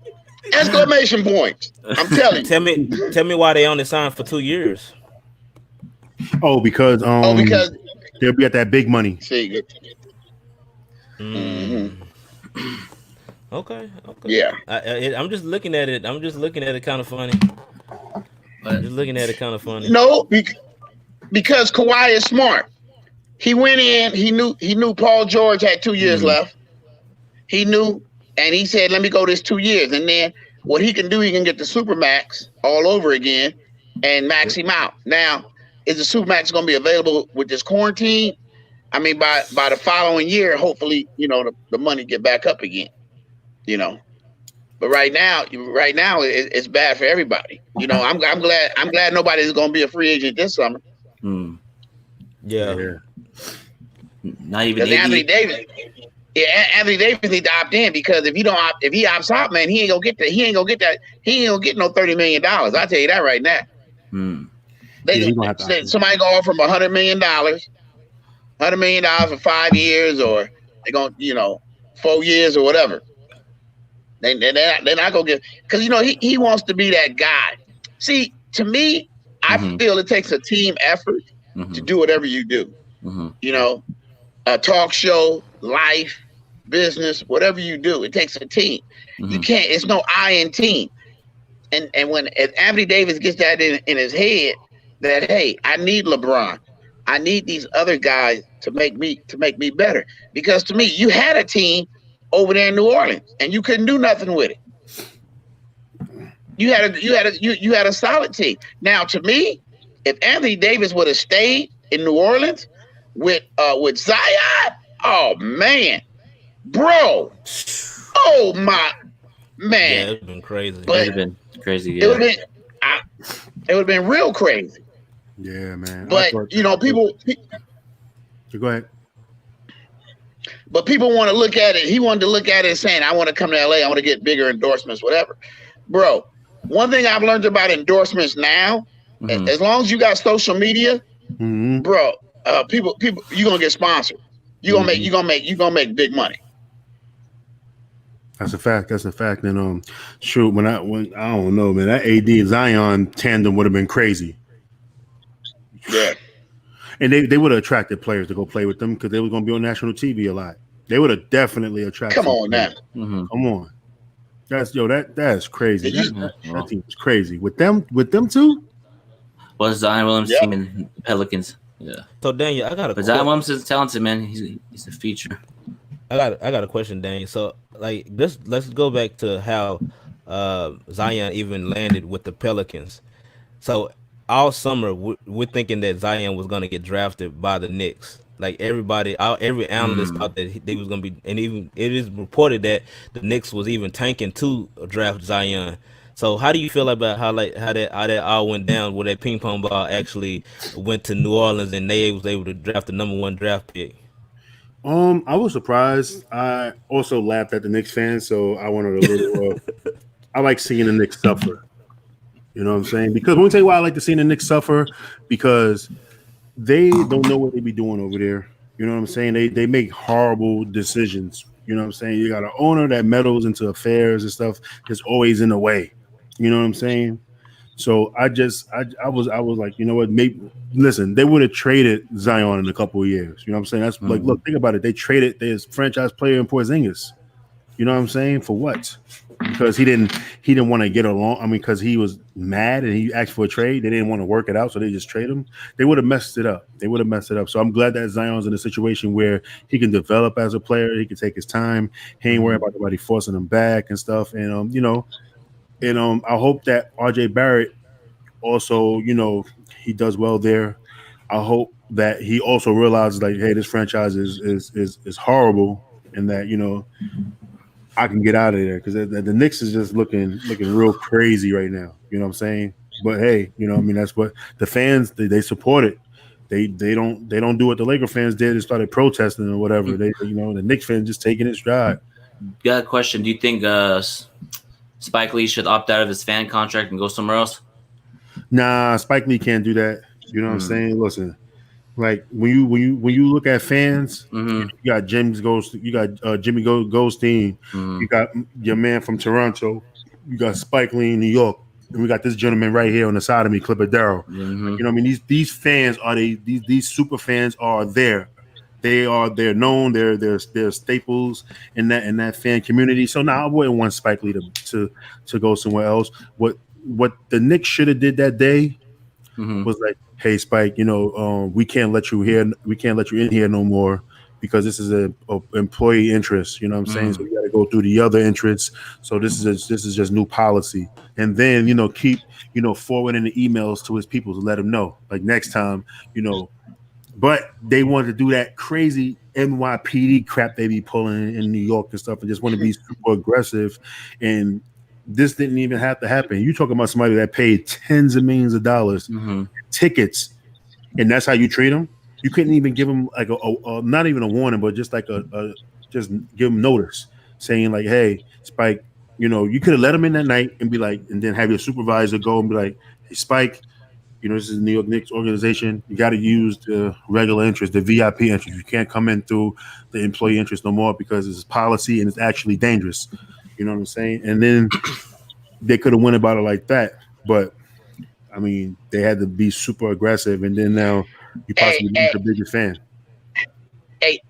exclamation points. I'm telling you. Tell me why they only signed for 2 years. Because because they'll be at that big money. see. Okay. Yeah. I'm just looking at it. Kind of funny. I'm just looking at it kind of funny. No, because Kawhi is smart. He went in. He knew Paul George had 2 years left. He knew, and he said, "Let me go this 2 years." And then what he can do, he can get the Supermax all over again and max him out. Now, is the Supermax going to be available with this quarantine? I mean, by the following year, hopefully, the money get back up again. But right now, it's bad for everybody. I'm glad nobody's going to be a free agent this summer. Yeah. Not even Anthony Davis. Yeah, Anthony Davis needs to opt in because if he opts out, man, he ain't gonna get that. He ain't gonna get no $30 million. I'll tell you that right now. Somebody gonna offer him $100 million, $100 million for 5 years, or they're gonna 4 years or whatever. They're not gonna get because he wants to be that guy. See, to me, I feel it takes a team effort to do whatever you do. A talk show, life, business, whatever you do, it takes a team. You can't. It's no I in team. And when Anthony Davis gets that in his head, that hey, I need LeBron, I need these other guys to make me better. Because to me, you had a team over there in New Orleans, and you couldn't do nothing with it. You had a solid team. Now, to me, if Anthony Davis would have stayed in New Orleans with Zion, oh man, bro, oh my man, Yeah, it's been crazy. It would have been crazy. Yeah. it would have been real crazy. Yeah, man. But people. Go ahead. But people want to look at it. He wanted to look at it saying, I want to come to LA. I want to get bigger endorsements, whatever. Bro, one thing I've learned about endorsements now, as long as you got social media, bro, people, you're going to get sponsored. You're going to make big money. That's a fact. And shoot, when I don't know, man, that AD Zion tandem would have been crazy. Yeah. And they would have attracted players to go play with them because they were going to be on national TV a lot. They would have definitely attracted. Come on now. Come on. That's crazy. That team is crazy. With them two? Was Zion Williams team in Pelicans? Yeah. So Daniel, I got a. But Zion Williams is talented, man. He's a feature. I got a question, Daniel. So let's go back to how Zion even landed with the Pelicans. So all summer we're thinking that Zion was going to get drafted by the Knicks. Like every analyst thought that they was going to be, and even it is reported that the Knicks was even tanking to draft Zion. So how do you feel about how that all went down, where that ping pong ball actually went to New Orleans and they was able to draft the number one draft pick? I was surprised. I also laughed at the Knicks fans, so I wanted a little. I like seeing the Knicks suffer. You know what I'm saying? Because let me tell you why I like to see the Knicks suffer, because they don't know what they be doing over there. You know what I'm saying? They make horrible decisions. You know what I'm saying? You got an owner that meddles into affairs and stuff that's always in the way. You know what I'm saying? So I was like, you know what? Maybe listen, they would have traded Zion in a couple of years. You know what I'm saying? That's like, look, think about it. They traded their franchise player in Porzingis. You know what I'm saying? For what? Because he didn't want to get along. I mean, because he was mad and he asked for a trade. They didn't want to work it out, so they just trade him. They would have messed it up. They would have messed it up. So I'm glad that Zion's in a situation where he can develop as a player. He can take his time. He ain't worried about nobody forcing him back and stuff. And I hope that RJ Barrett also, he does well there. I hope that he also realizes like, hey, this franchise is horrible, and that I can get out of there, because the Knicks is just looking real crazy right now. You know what I'm saying? But hey, I mean, that's what the fans they support it. They don't do what the Laker fans did and started protesting or whatever. The Knicks fans just taking it stride. Got a question. Do you think Spike Lee should opt out of his fan contract and go somewhere else? Nah, Spike Lee can't do that. You know what I'm saying? Listen, like when you look at fans, you got Jimmy Goldstein, you got your man from Toronto, you got Spike Lee in New York, and we got this gentleman right here on the side of me, Clipper Darrell. You know what I mean? These fans are these super fans are there. They're known. They're staples in that fan community. So now I wouldn't want Spike Lee to go somewhere else. What the Knicks should have did that day was like, hey Spike, we can't let you here. We can't let you in here no more, because this is a employee interest. You know what I'm saying? So we got to go through the other interests. So this is just new policy. And then keep forwarding the emails to his people to let him know, like, next time. But they wanted to do that crazy NYPD crap they be pulling in New York and stuff, and just want to be super aggressive. And this didn't even have to happen. You talking about somebody that paid tens of millions of dollars tickets, and that's how you treat them? You couldn't even give them like a not even a warning, but just like just give them notice, saying like, hey, Spike, you could have let him in that night and be like, and then have your supervisor go and be like, hey, Spike, this is the New York Knicks organization. You got to use the regular interest, the VIP interest. You can't come in through the employee interest no more, because it's policy and it's actually dangerous. You know what I'm saying? And then they could have went about it like that. But, I mean, they had to be super aggressive. And then now you possibly lose the biggest fan. Hey,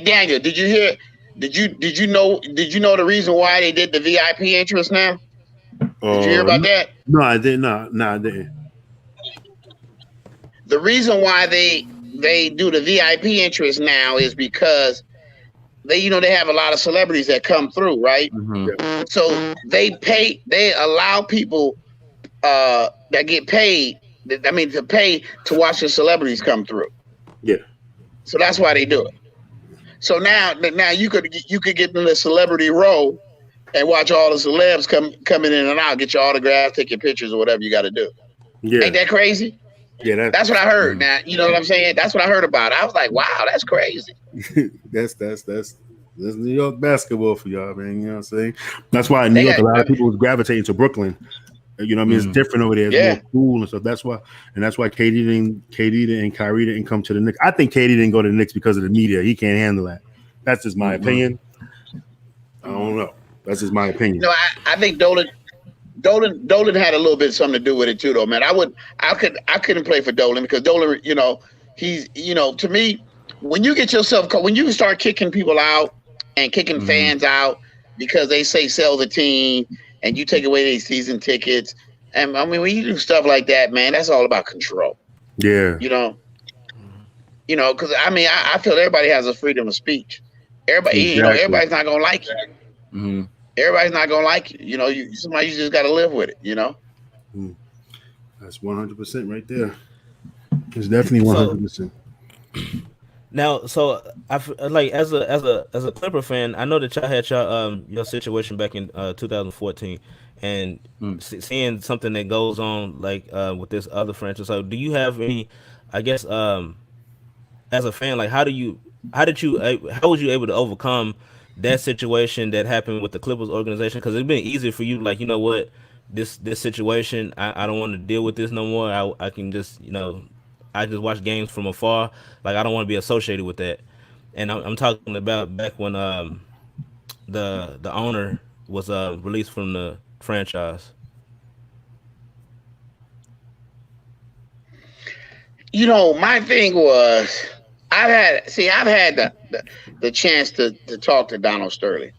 Daniel, did you hear? Did you know the reason why they did the VIP interest now? Did you hear about that? No, I did not. No, I didn't. The reason why they do the VIP interest now is because they have a lot of celebrities that come through, right? So they allow people that get paid. To pay to watch the celebrities come through. Yeah. So that's why they do it. So now you could get in the celebrity row and watch all the celebs coming in and out, get your autographs, take your pictures, or whatever you got to do. Yeah. Ain't that crazy? Yeah, that's what I heard. Now you know what I'm saying. That's what I heard about it. I was like, wow, that's crazy. that's New York basketball for y'all, man. You know what I'm saying? That's why in New York, a lot of people was gravitating to Brooklyn. You know what I mean? It's different over there. It's more cool and stuff. That's why KD and Kyrie didn't come to the Knicks. I think KD didn't go to the Knicks because of the media. He can't handle that. That's just my opinion. I don't know. That's just my opinion. I think Dolan had a little bit something to do with it too, though, man. I couldn't play for Dolan, because Dolan, he's, to me, when you start kicking people out and kicking fans out because they say sell the team, and you take away their season tickets, and I mean, when you do stuff like that, man, that's all about control. Yeah. Because I mean, I feel everybody has a freedom of speech. Everybody, everybody's not gonna like you. Everybody's not gonna like you. Somebody, you just got to live with it. That's 100% right there. It's definitely 100%. Now, so like as a Clipper fan, I know that y'all had your situation back in 2014, and Mm. seeing something that goes on like with this other franchise. So, do you have any? I guess as a fan, like how was you able to overcome that situation that happened with the Clippers organization? Because it's been easier for you, like, you know what, this situation, I don't want to deal with this no more. I can just, I just watch games from afar. Like, I don't want to be associated with that. And I'm talking about back when the owner was released from the franchise. My thing was I've had the chance to talk to Donald Sterling.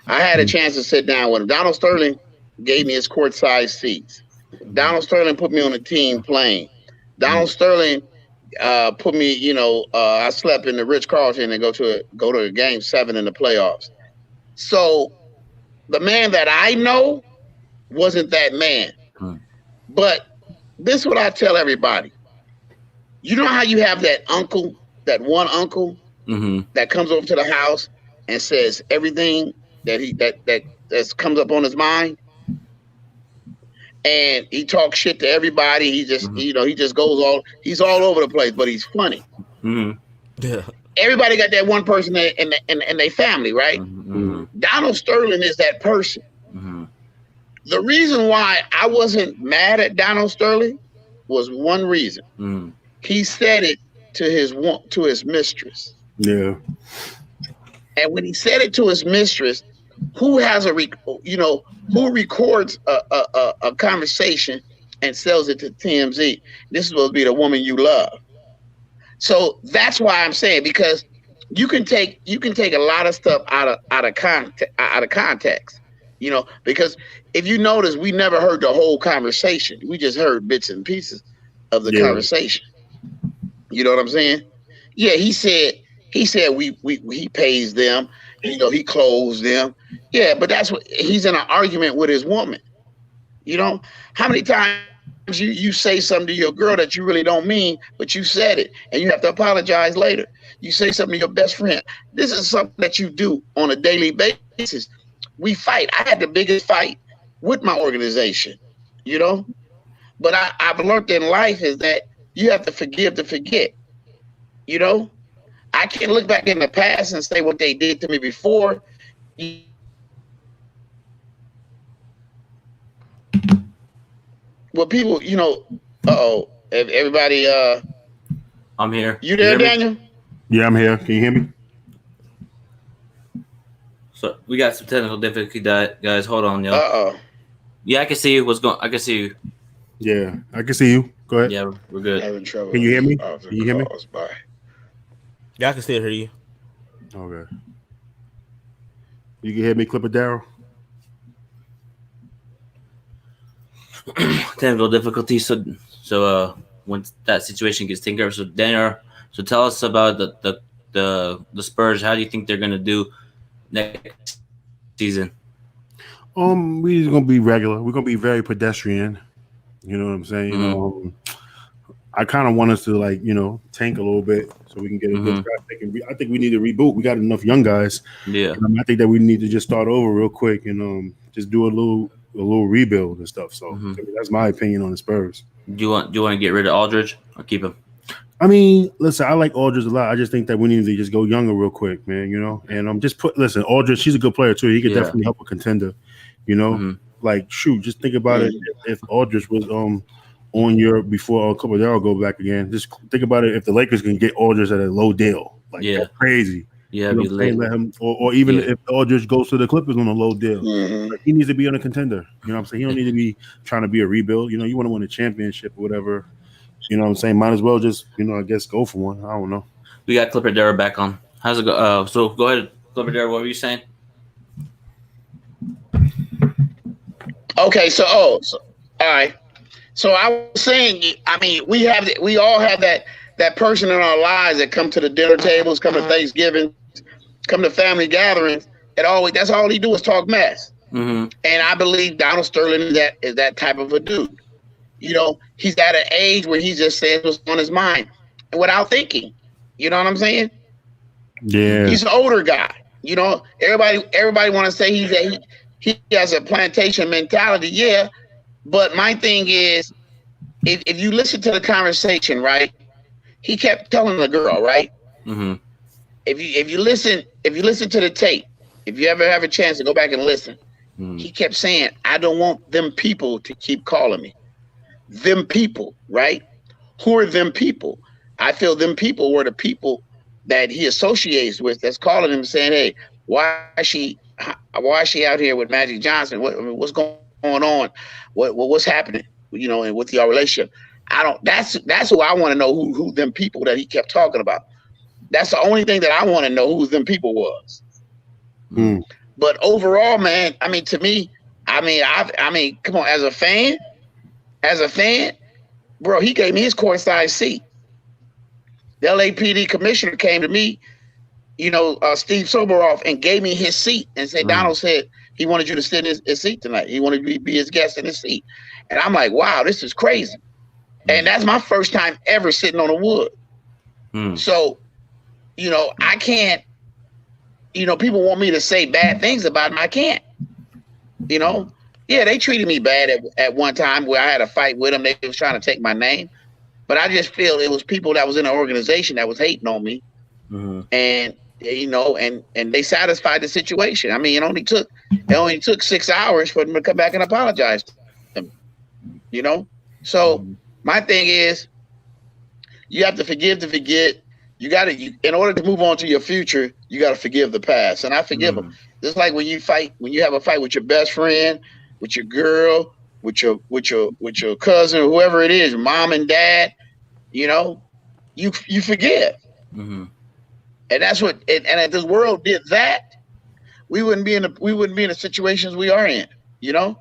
I had a chance to sit down with him. Donald Sterling gave me his courtside seats. Donald Sterling put me on the team plane. Donald Sterling put me, I slept in the Ritz Carlton and go to a game 7 in the playoffs. So the man that I know wasn't that man. Mm. But this is what I tell everybody. You know how you have that uncle, that one uncle Mm-hmm. that comes over to the house and says everything that comes up on his mind, and he talks shit to everybody. He just he just he's all over the place, but he's funny. Mm-hmm. Yeah. Everybody got that one person in their family, right? Mm-hmm. Donald Sterling is that person. Mm-hmm. The reason why I wasn't mad at Donald Sterling was one reason. Mm-hmm. He said it to his mistress. Yeah. And when he said it to his mistress, who records a conversation and sells it to TMZ? This is supposed to be the woman you love. So that's why I'm saying, because you can take a lot of stuff out of context, because if you notice, we never heard the whole conversation. We just heard bits and pieces of the conversation. You know what I'm saying? Yeah, he said he pays them, he clothes them. Yeah, but that's what he's in an argument with his woman. How many times you say something to your girl that you really don't mean, but you said it and you have to apologize later. You say something to your best friend. This is something that you do on a daily basis. We fight. I had the biggest fight with my organization, but I've learned in life is that you have to forgive to forget. I can't look back in the past and say what they did to me before. Well, people, everybody, I'm here. You there, hear Daniel? Yeah, I'm here. Can you hear me? So we got some technical difficulty, guys. Hold on, y'all. Uh-oh. Yeah, I can see you. I can see you. Yeah, I can see you. Go ahead. Yeah, we're good. Having trouble. Can you hear me? Can you hear me? Yeah, I can still hear you. Okay. You can hear me, Clipper Darrell? Technical difficulty. So when that situation gets taken care of, so Daniel, so tell us about the Spurs. How do you think they're gonna do next season? We're gonna be regular. We're gonna be very pedestrian. You know what I'm saying? Mm-hmm. I kind of want us to tank a little bit so we can get a good draft pick. And I think we need to reboot. We got enough young guys. Yeah. I think that we need to just start over real quick and just do a little rebuild and stuff. So that's my opinion on the Spurs. Do you want to get rid of Aldridge or keep him? I mean, listen, I like Aldridge a lot. I just think that we need to just go younger real quick, man. And listen, Aldridge, she's a good player too. He could definitely help a contender. Like shoot, just think about it. If Aldridge was before Clipper Darrell go back again, just think about it. If the Lakers can get Aldridge at a low deal, that's crazy. Yeah, be late. Let him, or even if Aldridge goes to the Clippers on a low deal, he needs to be on a contender. You know what I'm saying? He don't need to be trying to be a rebuild. You want to win a championship or whatever. You know what I'm saying? Might as well just, I guess go for one. I don't know. We got Clipper Darrell back on. How's it go? So go ahead, Clipper Darrell. What were you saying? Okay, so all right. So I was saying, I mean, we all have that person in our lives that come to the dinner tables, come to Thanksgiving, come to family gatherings, and that's all he do is talk mess. Mm-hmm. And I believe Donald Sterling is that type of a dude. He's at an age where he just says what's on his mind and without thinking. You know what I'm saying? Yeah. He's an older guy. You know, everybody want to say he has a plantation mentality. Yeah, but my thing is, if you listen to the conversation, right? He kept telling the girl, right? Mm-hmm. If you listen to the tape, if you ever have a chance to go back and listen, he kept saying, "I don't want them people to keep calling me." Them people, right? Who are them people? I feel them people were the people that he associates with that's calling him saying, "Hey, why is she out here with Magic Johnson? What's going on? What's happening? You know, and with your relationship." I don't. That's who I want to know who them people that he kept talking about. That's the only thing that I want to know who them people was. Mm. But overall, man, I mean, to me, I mean, come on, as a fan, bro, he gave me his courtside seat. The LAPD commissioner came to me, you know, Steve Soberoff, and gave me his seat and said, Donald said he wanted you to sit in his seat tonight. He wanted you to be his guest in his seat. And I'm like, wow, this is crazy. And that's my first time ever sitting on a wood. So, you know, I can't, you know, people want me to say bad things about him. I can't, you know. Yeah, they treated me bad at one time where I had a fight with them. They was trying to take my name. But I just feel it was people that was in an organization that was hating on me. And, you know, and they satisfied the situation. I mean, it only took 6 hours for them to come back and apologize to them, you know. So my thing is, you have to forgive to forget. You got to, in order to move on to your future, you got to forgive the past. And I forgive them. Just like when you have a fight with your best friend, with your girl, with your cousin, whoever it is, mom and dad, you know, you forgive. And that's what. And if this world did that, we wouldn't be in the situations we are in. You know.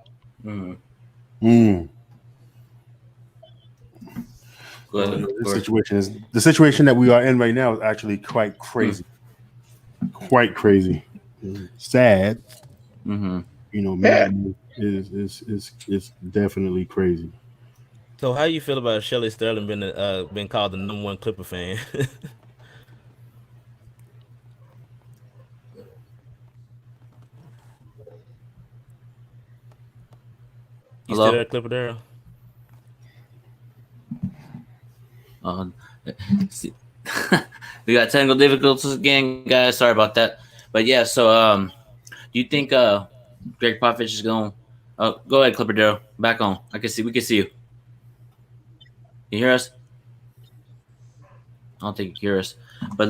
The situation that we are in right now is actually quite crazy. Quite crazy. Sad. You know, man, is definitely crazy. So, how you feel about Shelley Sterling been called the #1 Clipper fan? You Hello? still there, Clipper Darrell? We got technical difficulties again, guys. Sorry about that. But yeah, so do you think Greg Popovich is going? Go ahead, Clipper Darrell. Back on. We can see you. You hear us? I don't think you hear us. But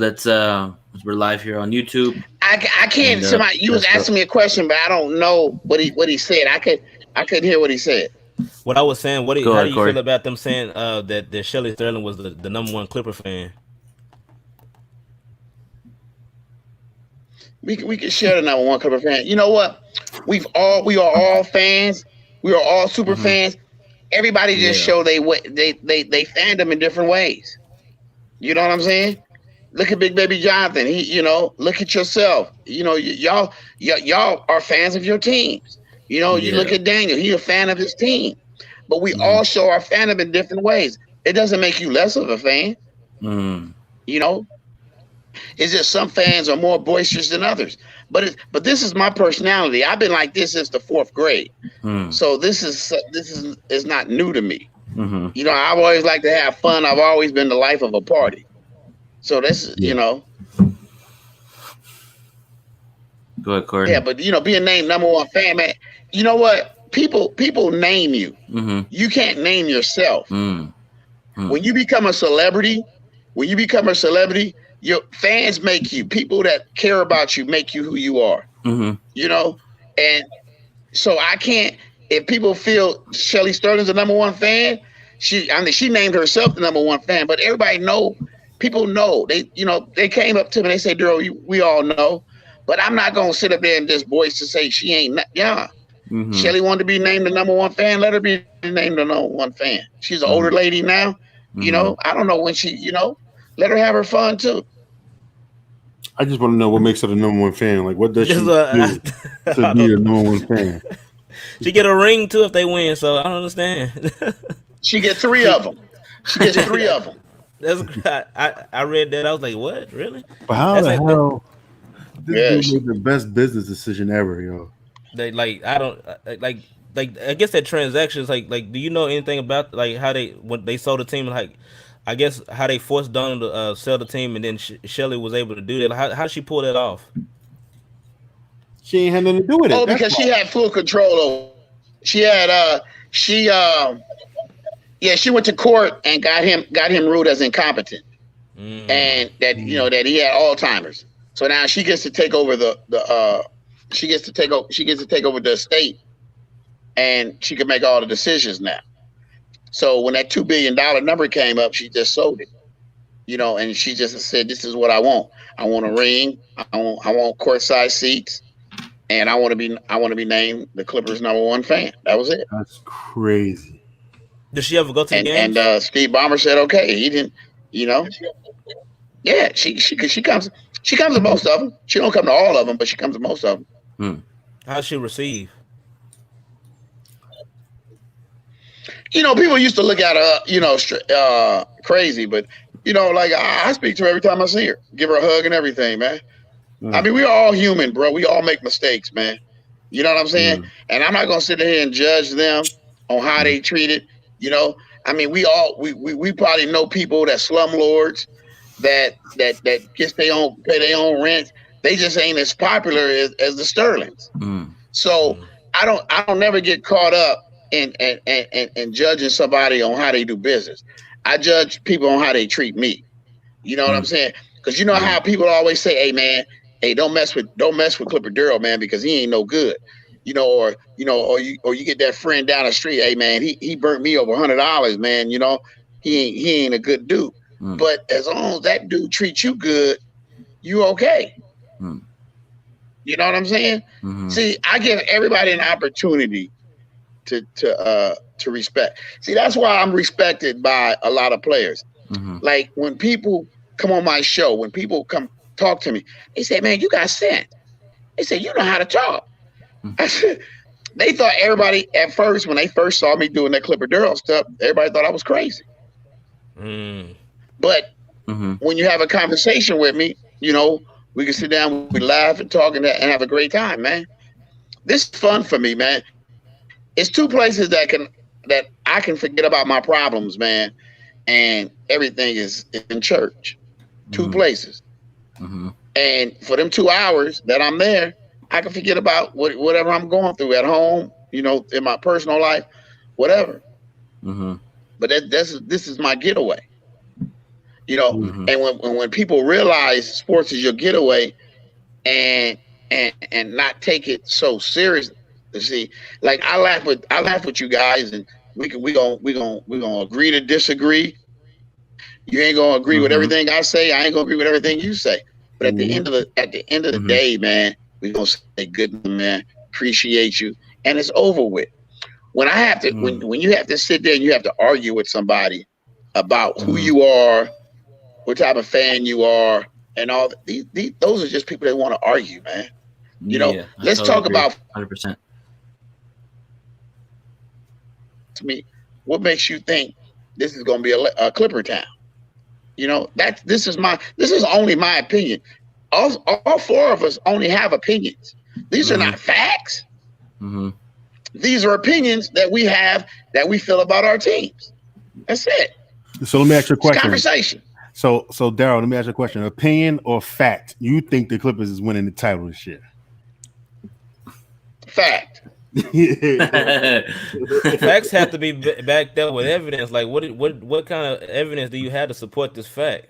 we're live here on YouTube. I can't. You was asking me a question, but I don't know what he said. I couldn't hear what he said. What I was saying, how do you Corey. feel about them saying that Shelley Sterling was the #1 Clipper fan? We can share the #1 Clipper fan. You know what? We are all fans. We are all super fans. Everybody just show they fandom in different ways. You know what I'm saying? Look at Big Baby Jonathan. He, you know, look at yourself. You know, y'all are fans of your teams. You know, you look at Daniel. He's a fan of his team. But we all show our fandom in different ways. It doesn't make you less of a fan. You know, it's just some fans are more boisterous than others. But this is my personality. I've been like this since the 4th grade. So this is not new to me. You know, I've always liked to have fun. I've always been the life of a party. So this, you know. Go ahead, Corey. Yeah, but you know, being named #1 fan, man. You know what? People name you. You can't name yourself. When you become a celebrity, your fans make you. People that care about you make you who you are. You know, and so I can't. If people feel Shelley Sterling's the #1 fan, she named herself the #1 fan. But everybody know, people know. They came up to me and they say, Darrell, we all know. But I'm not gonna sit up there and just voice to say she ain't. Shelley wanted to be named the #1 fan. Let her be named the #1 fan. She's an older lady now. You know, I don't know when she. You know, let her have her fun too. I just want to know what makes her the #1 fan. Like, what does she do to be the #1 fan? She get a ring too if they win, so I don't understand. She get 3 of them. She gets 3 of them. That's I read that. I was like, what? Really? But how That's the like hell this dude Yes. made the best business decision ever, yo? they like I don't like I guess that transaction is like do you know anything about like how they when they sold the team, like I guess how they forced Donald to sell the team, and then Shelly was able to do that. How did she pull that off? She ain't had nothing to do with it. Oh, That's because why. she had full control over. She had she yeah, she went to court and got him ruled as incompetent, Mm. and that that he had Alzheimer's. So now she gets to take over the she gets to take over the estate, and she can make all the decisions now. So when that $2 billion number came up, she just sold it. And she just said, "This is what I want. I want a ring. I want courtside seats, and I want to be named the Clippers' #1 fan." That was it. That's crazy. Did she ever go to the And games? Steve Ballmer said, "Okay." He didn't, you know. Yeah, she comes to most of them. She don't come to all of them, but she comes to most of them. Hmm. How did she receive? People used to look at her, crazy, but like I speak to her every time I see her, give her a hug and everything, man. I mean, we're all human, bro. We all make mistakes, man. You know what I'm saying? And I'm not gonna sit here and judge them on how they treat it. I mean, we probably know people that slumlords that gets pay their own rent. They just ain't as popular as the Sterlings. So I don't never get caught up in judging somebody on how they do business. I judge people on how they treat me. You know what I'm saying? Because you know how people always say, "Hey man, hey don't mess with Clipper Darrell, man, because he ain't no good." Or you get that friend down the street, "Hey man, he burnt me over $100, man. He ain't a good dude." But as long as that dude treats you good, you okay. You know what I'm saying? See, I give everybody an opportunity to respect. See, that's why I'm respected by a lot of players. Like when people come on my show, when people come talk to me, they say, "Man, you got sense." They say, "You know how to talk." They thought everybody at first, when they first saw me doing that Clipper Darrell stuff, everybody thought I was crazy. But when you have a conversation with me, we can sit down, we laugh and talk and have a great time, man. This is fun for me, man. It's two places that I can forget about my problems, man, and everything is in church. Two places. And for them 2 hours that I'm there, I can forget about whatever I'm going through at home, in my personal life, whatever. But this is my getaway. And when people realize sports is your getaway, and not take it so seriously. See, like I laugh with you guys, and we gonna agree to disagree. You ain't gonna agree with everything I say. I ain't gonna agree with everything you say. But at the end of the day, man, we gonna say, "Good man, appreciate you," and it's over with. When I have to, when you have to sit there and you have to argue with somebody about who you are, what type of fan you are, and all these those are just people that want to argue, man. Let's talk about 100%. to me, what makes you think this is going to be a Clipper town? This is only my opinion. All four of us only have opinions. These are not facts. These are opinions that we have, that we feel about our teams. That's it. So let me ask you a question. It's conversation. So Darrell, let me ask you a question. Opinion or fact? You think the Clippers is winning the title this year? Fact. Facts have to be backed up with evidence. Like what kind of evidence do you have to support this fact?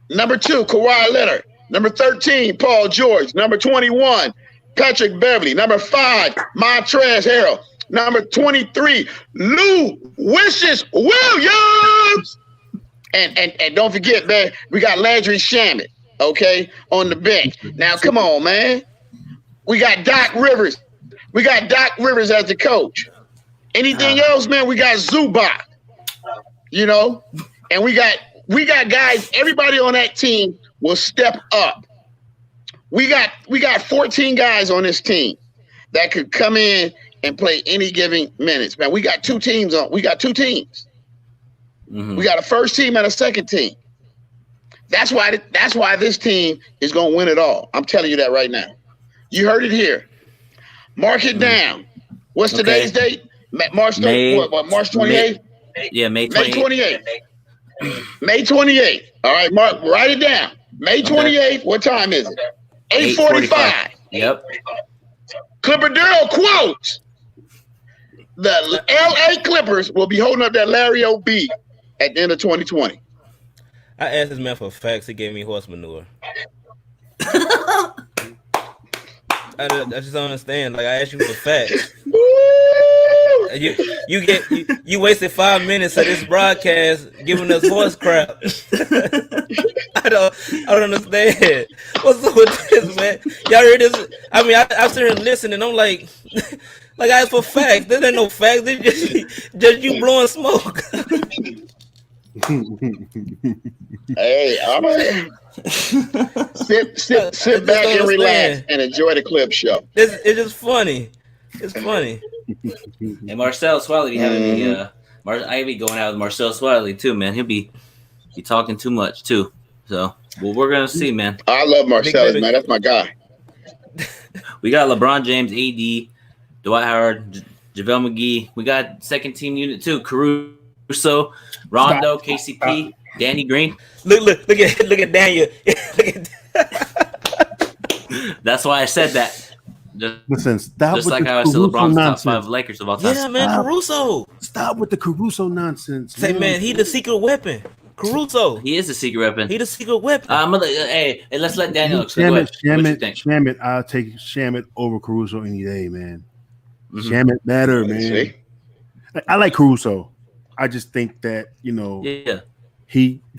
Number 2, Kawhi Leonard. Number 13, Paul George. Number 21, Patrick Beverly. Number 5, Montrezl Harrell. Number 23, Lou Wishes Williams. And don't forget, man, we got Landry Shamet, okay, on the bench. Now, come on, man. We got Doc Rivers. We got Doc Rivers as the coach. Anything else, man? We got Zubac. And we got guys. Everybody on that team will step up. We got 14 guys on this team that could come in and play any given minutes, man. We got two teams. We got a first team and a second team. That's why this team is going to win it all. I'm telling you that right now. You heard it here. Mark it down. What's today's date? March 28th? Yeah, May 28th. May 28th. All right, Mark, write it down. May 28th. What time is it? 8:45. Yep. Clipper Darrell quotes: the LA Clippers will be holding up that Larry O.B. at the end of 2020. I asked this man for facts. He gave me horse manure. I just don't understand. Like, I asked you for facts. You wasted 5 minutes of this broadcast giving us horse crap. I don't understand. What's up with this, man? Y'all heard this? I mean, I'm sitting here listening. I'm like I asked for facts. There ain't no facts. It's just you blowing smoke. Hey, all right. Sit back and relax and enjoy the clip show. It's just funny. It's funny. And Marcel Swiley be having the I be going out with Marcel Swiley too, man. He'll be talking too much too. So, well, we're gonna see, man. I love Marcellus, man. That's my guy. We got LeBron James, AD, Dwight Howard, JaVale McGee. We got second team unit too. Caruso, Rondo, KCP, Danny Green. Look at Daniel. That's why I said that. Listen, stop just with like the how I said Caruso LeBron's nonsense. top 5 Lakers of all time. Yeah, man, Caruso. Stop with the Caruso nonsense. Say, man, he the secret weapon. Caruso. He is a secret weapon. He the secret weapon. Hey, let's let Daniel explain. Shamit, I'll take Shamit over Caruso any day, man. Shamit better, man. See? I like Caruso. I just think that,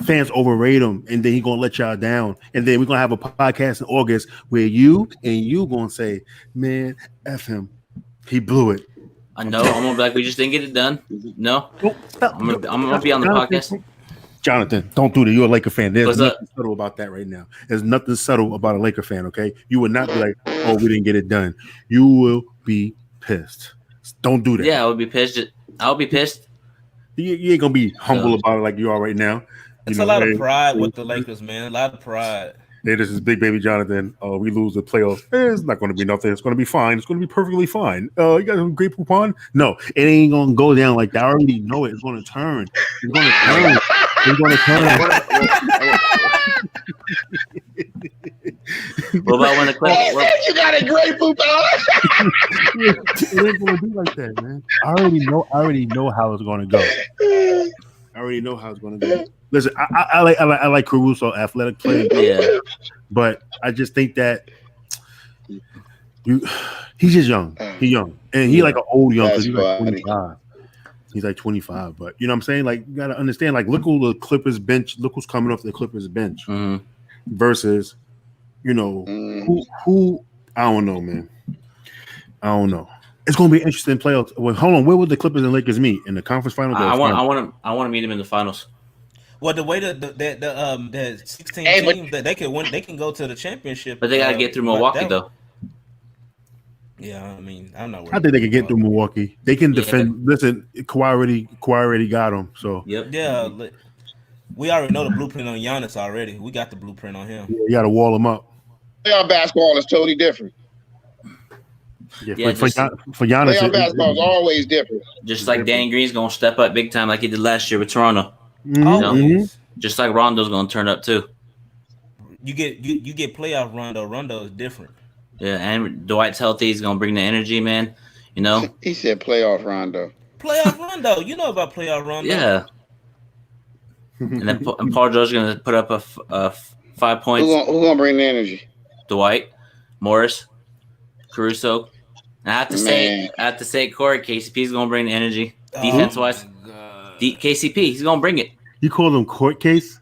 fans overrate him, and then he gonna let y'all down. And then we're gonna have a podcast in August where you gonna say, man, F him. He blew it. I know. I'm gonna be like, we just didn't get it done. No. Stop. I'm gonna be on the podcast. Jonathan, don't do that. You're a Laker fan. There's What's nothing subtle about that right now. There's nothing subtle about a Laker fan, okay? You would not be like, oh, we didn't get it done. You will be pissed. Don't do that. Yeah, I would be pissed. I'll be pissed. You ain't gonna be humble about it like you are right now. It's a lot of pride with the Lakers, man. A lot of pride. Hey, this is Big Baby Jonathan. We lose the playoffs. It's not going to be nothing. It's going to be fine. It's going to be perfectly fine. You got a great coupon? No, it ain't going to go down like that. I already know it. It's going to turn. It's going to turn. It's going to turn. What about when the Clippers? You got a great coupon. It ain't going to be like that, man. I already know how it's going to go. I already know how it's going to go. Listen, I like Caruso, athletic player. Yeah, but I just think that he's just young. He's young, and he like an old young because he's like 25. He's like 25, but you know what I'm saying? Like, you gotta understand. Like, look who the Clippers bench. Look who's coming off the Clippers bench versus, who I don't know, man. I don't know. It's gonna be an interesting playoffs. Well, hold on. Where would the Clippers and Lakers meet in the conference finals? I want to meet him in the finals. Well, the way the 16 teams that they can win, they can go to the championship. But they gotta get through Milwaukee though. Yeah, I mean, I'm not worried. I think they can get through Milwaukee. They can defend. Listen, Kawhi already got them. So yeah, we already know the blueprint on Giannis already. We got the blueprint on him. You got to wall him up. Playoff basketball is totally different. Yeah, for Giannis, playoff basketball is always different. Just like Danny Green's gonna step up big time, like he did last year with Toronto. Just like Rondo's gonna turn up too. You get playoff Rondo. Rondo is different. Yeah, and Dwight's healthy. He's gonna bring the energy, man. He said playoff Rondo. Playoff Rondo. You know about playoff Rondo. Yeah. And then Paul George's gonna put up a 5 points. Who's gonna bring the energy? Dwight, Morris, Caruso. And I have to say, Corey, KCP's gonna bring the energy. Defense wise. KCP, he's gonna bring it. You call him court case?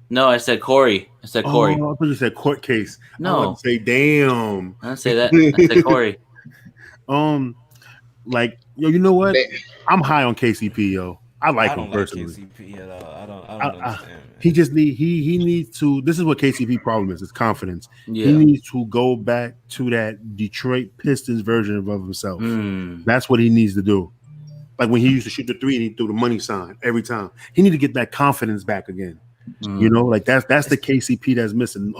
No, I said Corey. Oh, I thought you said court case. No, I would say damn. I didn't say that. I said Corey. Like, you know what? I'm high on KCP, yo. I like him personally. KCP at all. I don't understand. He just he needs to. This is what KCP problem is. His confidence. Yeah. He needs to go back to that Detroit Pistons version of himself. That's what he needs to do. Like when he used to shoot the three and he threw the money sign every time. He need to get that confidence back again. You know, like that's the KCP that's missing.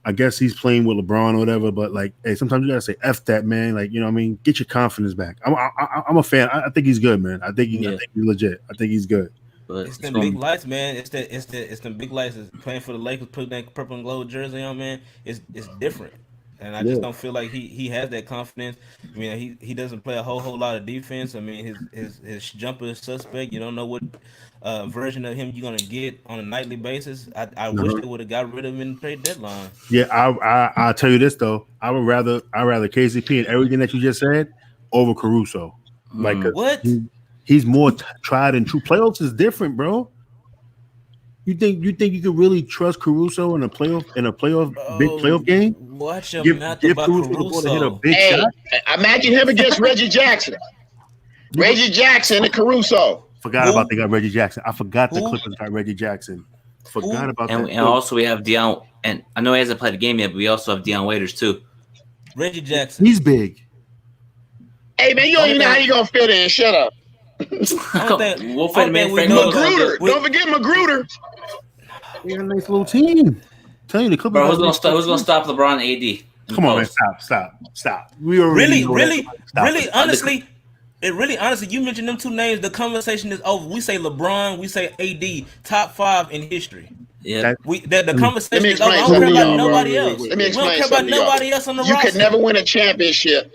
I guess he's playing with LeBron or whatever, but like, hey, sometimes you gotta say "F that, man." Like, you know what I mean? Get your confidence back. I'm a fan. I think he's good, man. I think he's legit. I think he's good. But It's them big lights, man. It's them big lights. It's playing for the Lakers, putting that purple and gold jersey on, man. It's different, and I just don't feel like he has that confidence. I mean, he doesn't play a whole lot of defense. I mean, his jumper is suspect. You don't know what version of him you're gonna get on a nightly basis. I wish they would have got rid of him in the trade deadline. Yeah, I'll tell you this though. I'd rather KCP and everything that you just said over Caruso. Like What? He's more tried and true. Playoffs is different, bro. You think you could really trust Caruso in a playoff big playoff game? Watch your mouth about Caruso the ball to hit a Caruso. big shot. Imagine him against Reggie Jackson. Reggie Jackson and Caruso. Forgot about they got Reggie Jackson. I forgot the Clippers got Reggie Jackson. Forgot about that. And also we have Deion, and I know he hasn't played a game yet, but we also have Deion Waiters too. Reggie Jackson. He's big. Hey man, you don't even know how you gonna fit in. Shut up. We'll fit him in. Magruder. Don't forget Magruder. We got a nice little team. Tell you the Clippers. Bro, who's gonna stop LeBron and AD? Come on, man. Stop. We really, honestly, you mentioned them two names. The conversation is over. We say LeBron, we say AD, top 5 in history. Yeah, the conversation is over. I don't care about nobody else. Let me explain. We don't care about nobody else on the roster. You could never win a championship.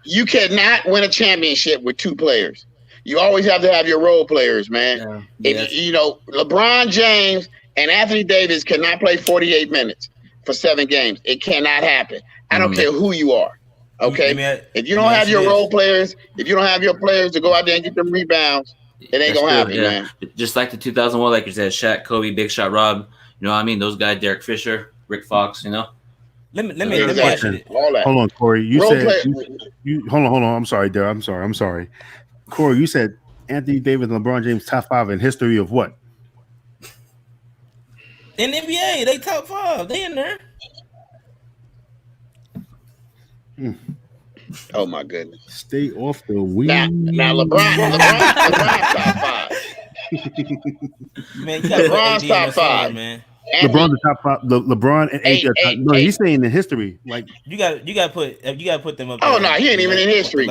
You cannot win a championship with 2 players. You always have to have your role players, man. Yeah. You know, LeBron James and Anthony Davis cannot play 48 minutes for 7 games. It cannot happen. I don't care who you are. Okay? If you don't have your role players, if you don't have your players to go out there and get them rebounds, it ain't going to happen, man. Just like the 2001 Lakers had Shaq, Kobe, Big Shot Rob. You know what I mean? Those guys, Derek Fisher, Rick Fox, you know? Let me ask you. Hold on, Corey. You said hold on. I'm sorry, Darrell. I'm sorry. Corey, you said Anthony Davis and LeBron James top 5 in history of what? In the NBA, they top 5. They in there. Oh my goodness. Stay off the weed. Now LeBron top 5. Man, you got LeBron's top 5, man. LeBron's the top 5. LeBron and AD. No, he's saying in history. Like you got to put them up. Oh no, he ain't even in history.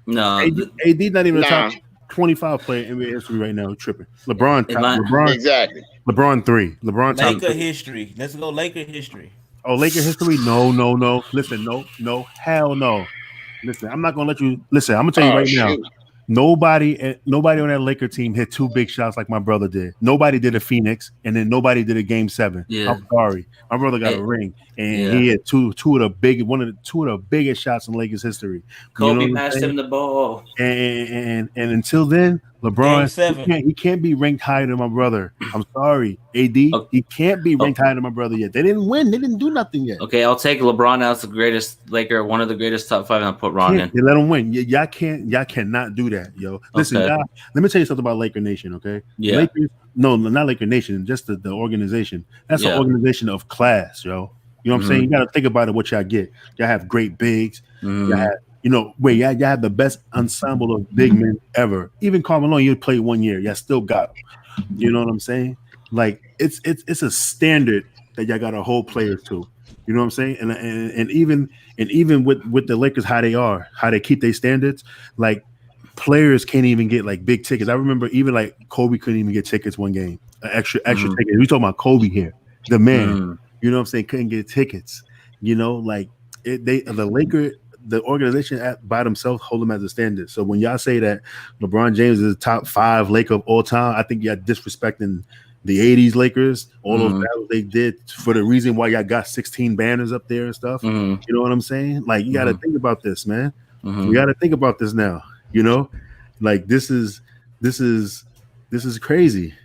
No, AD not even the top 25 player in NBA history right now. Tripping. LeBron exactly. LeBron 3. LeBron top Laker history. Let's go Laker history. Oh, Laker history? No. Listen, no, hell no. Listen, I'm not gonna let you. Listen, I'm gonna tell you right now. Nobody on that Laker team hit 2 big shots like my brother did. Nobody did a Phoenix, and then nobody did a Game 7. Yeah. I'm sorry, my brother got a ring, and he had two of the biggest shots in Lakers history. Kobe passed him the ball, and until then, LeBron he can't be ranked higher than my brother. I'm sorry, AD, he can't be ranked higher than my brother yet. They didn't win. They didn't do nothing yet. Okay, I'll take LeBron as the greatest Laker, one of the greatest top 5, and I'll put Ron in. They let him win. Y'all cannot do that, yo. Listen, y'all, let me tell you something about Laker Nation, okay? Yeah. Lakers, no, not Laker Nation, just the organization. That's an organization of class, yo. You know what I'm saying? You got to think about it. What y'all get? Y'all have great bigs. Y'all have, y'all have the best ensemble of big men ever. Even Carmelo, you played 1 year. Y'all still got him. You know what I'm saying? Like it's a standard that y'all got to hold players to. You know what I'm saying? And even with the Lakers, how they keep their standards, like players can't even get like big tickets. I remember even like Kobe couldn't even get tickets one game, extra tickets. We talking about Kobe here, the man. You know what I'm saying? Couldn't get tickets. You know, like the organization by themselves hold them as a standard. So when y'all say that LeBron James is the top 5 Laker of all time, I think y'all disrespecting the 80s Lakers, all those battles they did for the reason why y'all got 16 banners up there and stuff. You know what I'm saying? Like you got to think about this, man. You got to think about this now. You know, like this is crazy.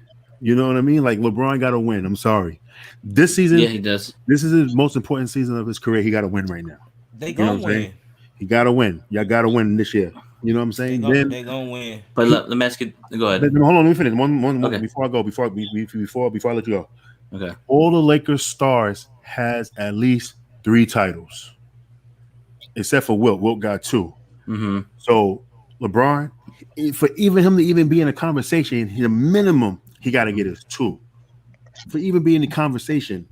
You know what I mean? Like LeBron got to win. I'm sorry. This season, he does. This is his most important season of his career. He got to win right now. They gonna win. He got to win. Y'all got to win this year. You know what I'm saying? They gonna win. But let me ask you. Go ahead. Hold on, let me finish. One okay. Before I go. Before I let you go. Okay. All the Lakers stars has at least 3 titles, except for Wilt. Wilt got 2. Mm-hmm. So LeBron, for even him to even be in a conversation, the minimum he got to get is 2. For even being in the conversation,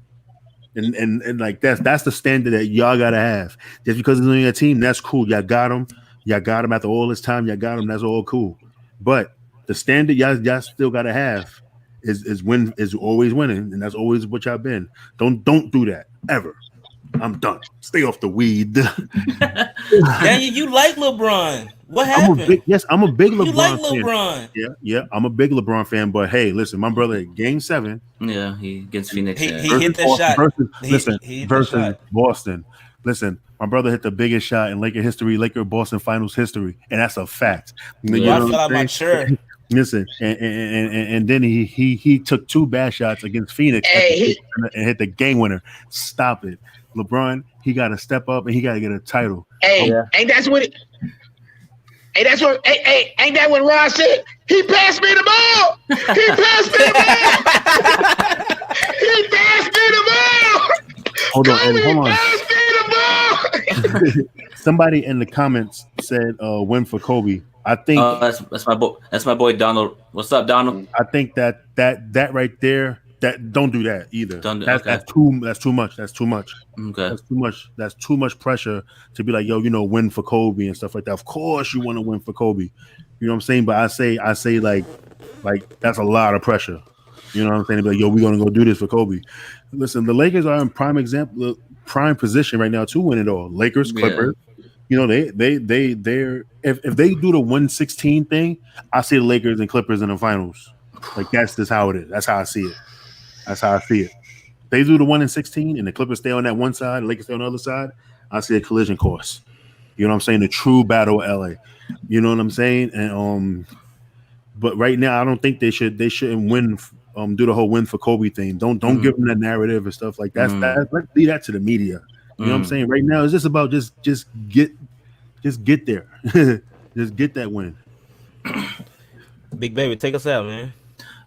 and like that's the standard that y'all gotta have. Just because he's on your team, that's cool. Y'all got him. Y'all got him after all this time. Y'all got him. That's all cool. But the standard y'all still gotta have is always winning, and that's always what y'all been. Don't do that ever. I'm done. Stay off the weed. Daniel, you like LeBron. What I'm a happened? big You like LeBron fan. LeBron. Yeah, I'm a big LeBron fan. But hey, listen, my brother, Game 7 Yeah, he against Phoenix. He Yeah. hit that Boston, shot. listen, He hit that versus shot. Boston. Listen, my brother hit the biggest shot in Laker history, Laker Boston Finals history, and that's a fact. You Yeah. I know fell what out I'm my saying? chair. Listen, and then he took 2 bad shots against Phoenix Hey, and hit the game winner. Stop it, LeBron. He got to step up and he got to get a title. hey, ain't that's what it? Hey, that's what. Hey, ain't that what Ron said? He passed me the ball. He passed me the ball. He passed me the ball. Hold on, Kobe hold on. passed me the ball. Somebody in the comments said win for Kobe. I think That's my boy. That's my boy Donald. What's up, Donald? I think that right there, that don't do that either. Don't do- That's okay. that's too much. That's too much. Okay. That's too much. That's too much pressure to be like, yo, win for Kobe and stuff like that. Of course you want to win for Kobe. You know what I'm saying? But I say like that's a lot of pressure. You know what I'm saying? To be like, yo, we're gonna go do this for Kobe. Listen, the Lakers are in prime position right now to win it all. Lakers, Clippers. They're if they do the 116 thing, I see the Lakers and Clippers in the finals. Like that's just how it is. That's how I see it. That's how I see it. They do the 1-16 and the Clippers stay on that one side, the Lakers stay on the other side. I see a collision course. You know what I'm saying? The true battle of LA. You know what I'm saying? And but right now I don't think they shouldn't win. Do the whole win for Kobe thing. Don't give them that narrative and stuff like that. Let's leave that to the media. You know what I'm saying? Right now it's just about just get there. Just get that win. Big baby, take us out, man.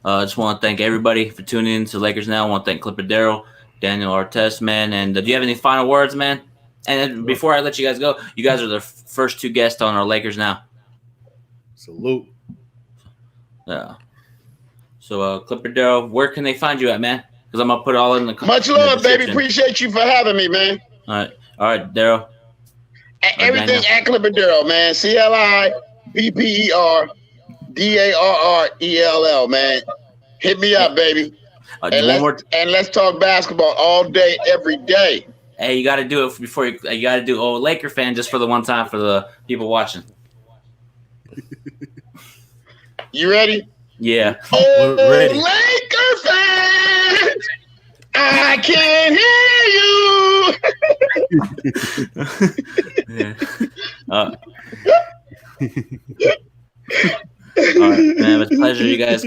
I just want to thank everybody for tuning in to Lakers Now. I want to thank Clipper Darrell, Daniel Artest, man. And do you have any final words, man? And before I let you guys go, you guys are the first 2 guests on our Lakers Now. Salute. Yeah. So, Clipper Darrell, where can they find you at, man? Because I'm gonna put it all in the Much love, baby. Appreciate you for having me, man. All right, Darrell. Everything at Clipper Darrell, man. CLIPPERDARRELL, man. Hit me up, baby. And let's talk basketball all day, every day. Hey, you got to do it before you got to do Laker fan just for the one time for the people watching. You ready? Yeah. Oh, We're ready. Laker fans, I can't hear you. All right, man. It's a pleasure, you guys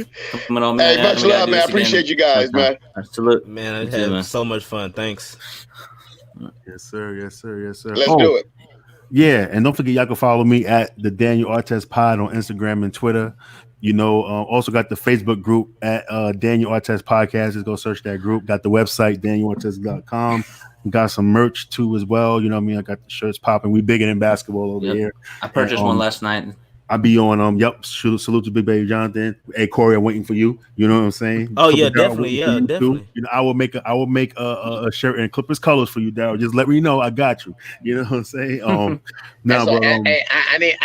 coming on, man. Hey, much love, man. I appreciate you guys, man. Salute. Man, I had so much fun. Thanks. Yes, sir. Yes, sir. Yes, sir. Let's do it. Yeah, and don't forget, y'all can follow me at the Daniel Artest Pod on Instagram and Twitter. Also got the Facebook group at Daniel Artest Podcast. Just go search that group. Got the website, DanielArtest.com. Got some merch too as well. You know what I mean? I got the shirts popping. We bigger than basketball over here. I purchased one last night. I'll be on salute to Big Baby Jonathan. Hey Corey, I'm waiting for you. You know what I'm saying? Oh yeah, definitely. Yeah, definitely. I will make a shirt in Clippers colors for you, Darrell. Just let me know. I got you. You know what I'm saying? I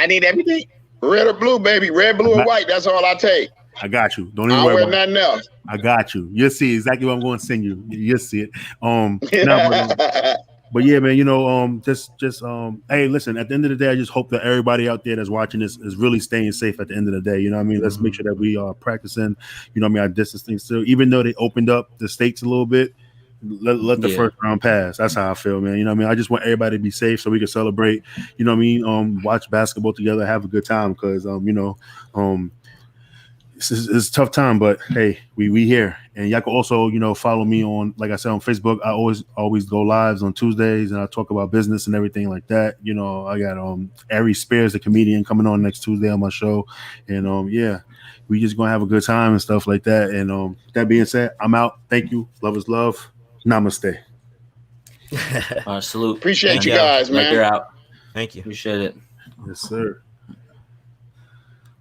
need everything. Red or blue, baby. Red, blue, or white. That's all I take. I got you. Don't even I'll worry wear about nothing else. I got you. You'll see exactly what I'm going to send you. You'll see it. But yeah, man, hey, listen, at the end of the day, I just hope that everybody out there that's watching this is really staying safe at the end of the day. You know what I mean? Let's make sure that we are practicing, our distance things still. Even though they opened up the states a little bit, let the first round pass. That's how I feel, man. You know what I mean? I just want everybody to be safe so we can celebrate, you know what I mean? Watch basketball together, have a good time because, it's a tough time, but hey, we here. And y'all can also, follow me on, like I said, on Facebook. I always go lives on Tuesdays and I talk about business and everything like that. I got Ari Spears, the comedian, coming on next Tuesday on my show. And we just gonna have a good time and stuff like that. And that being said, I'm out. Thank you. Love is love. Namaste. Salute. Appreciate you guys, man. You're out. Thank you. Appreciate it. Yes, sir.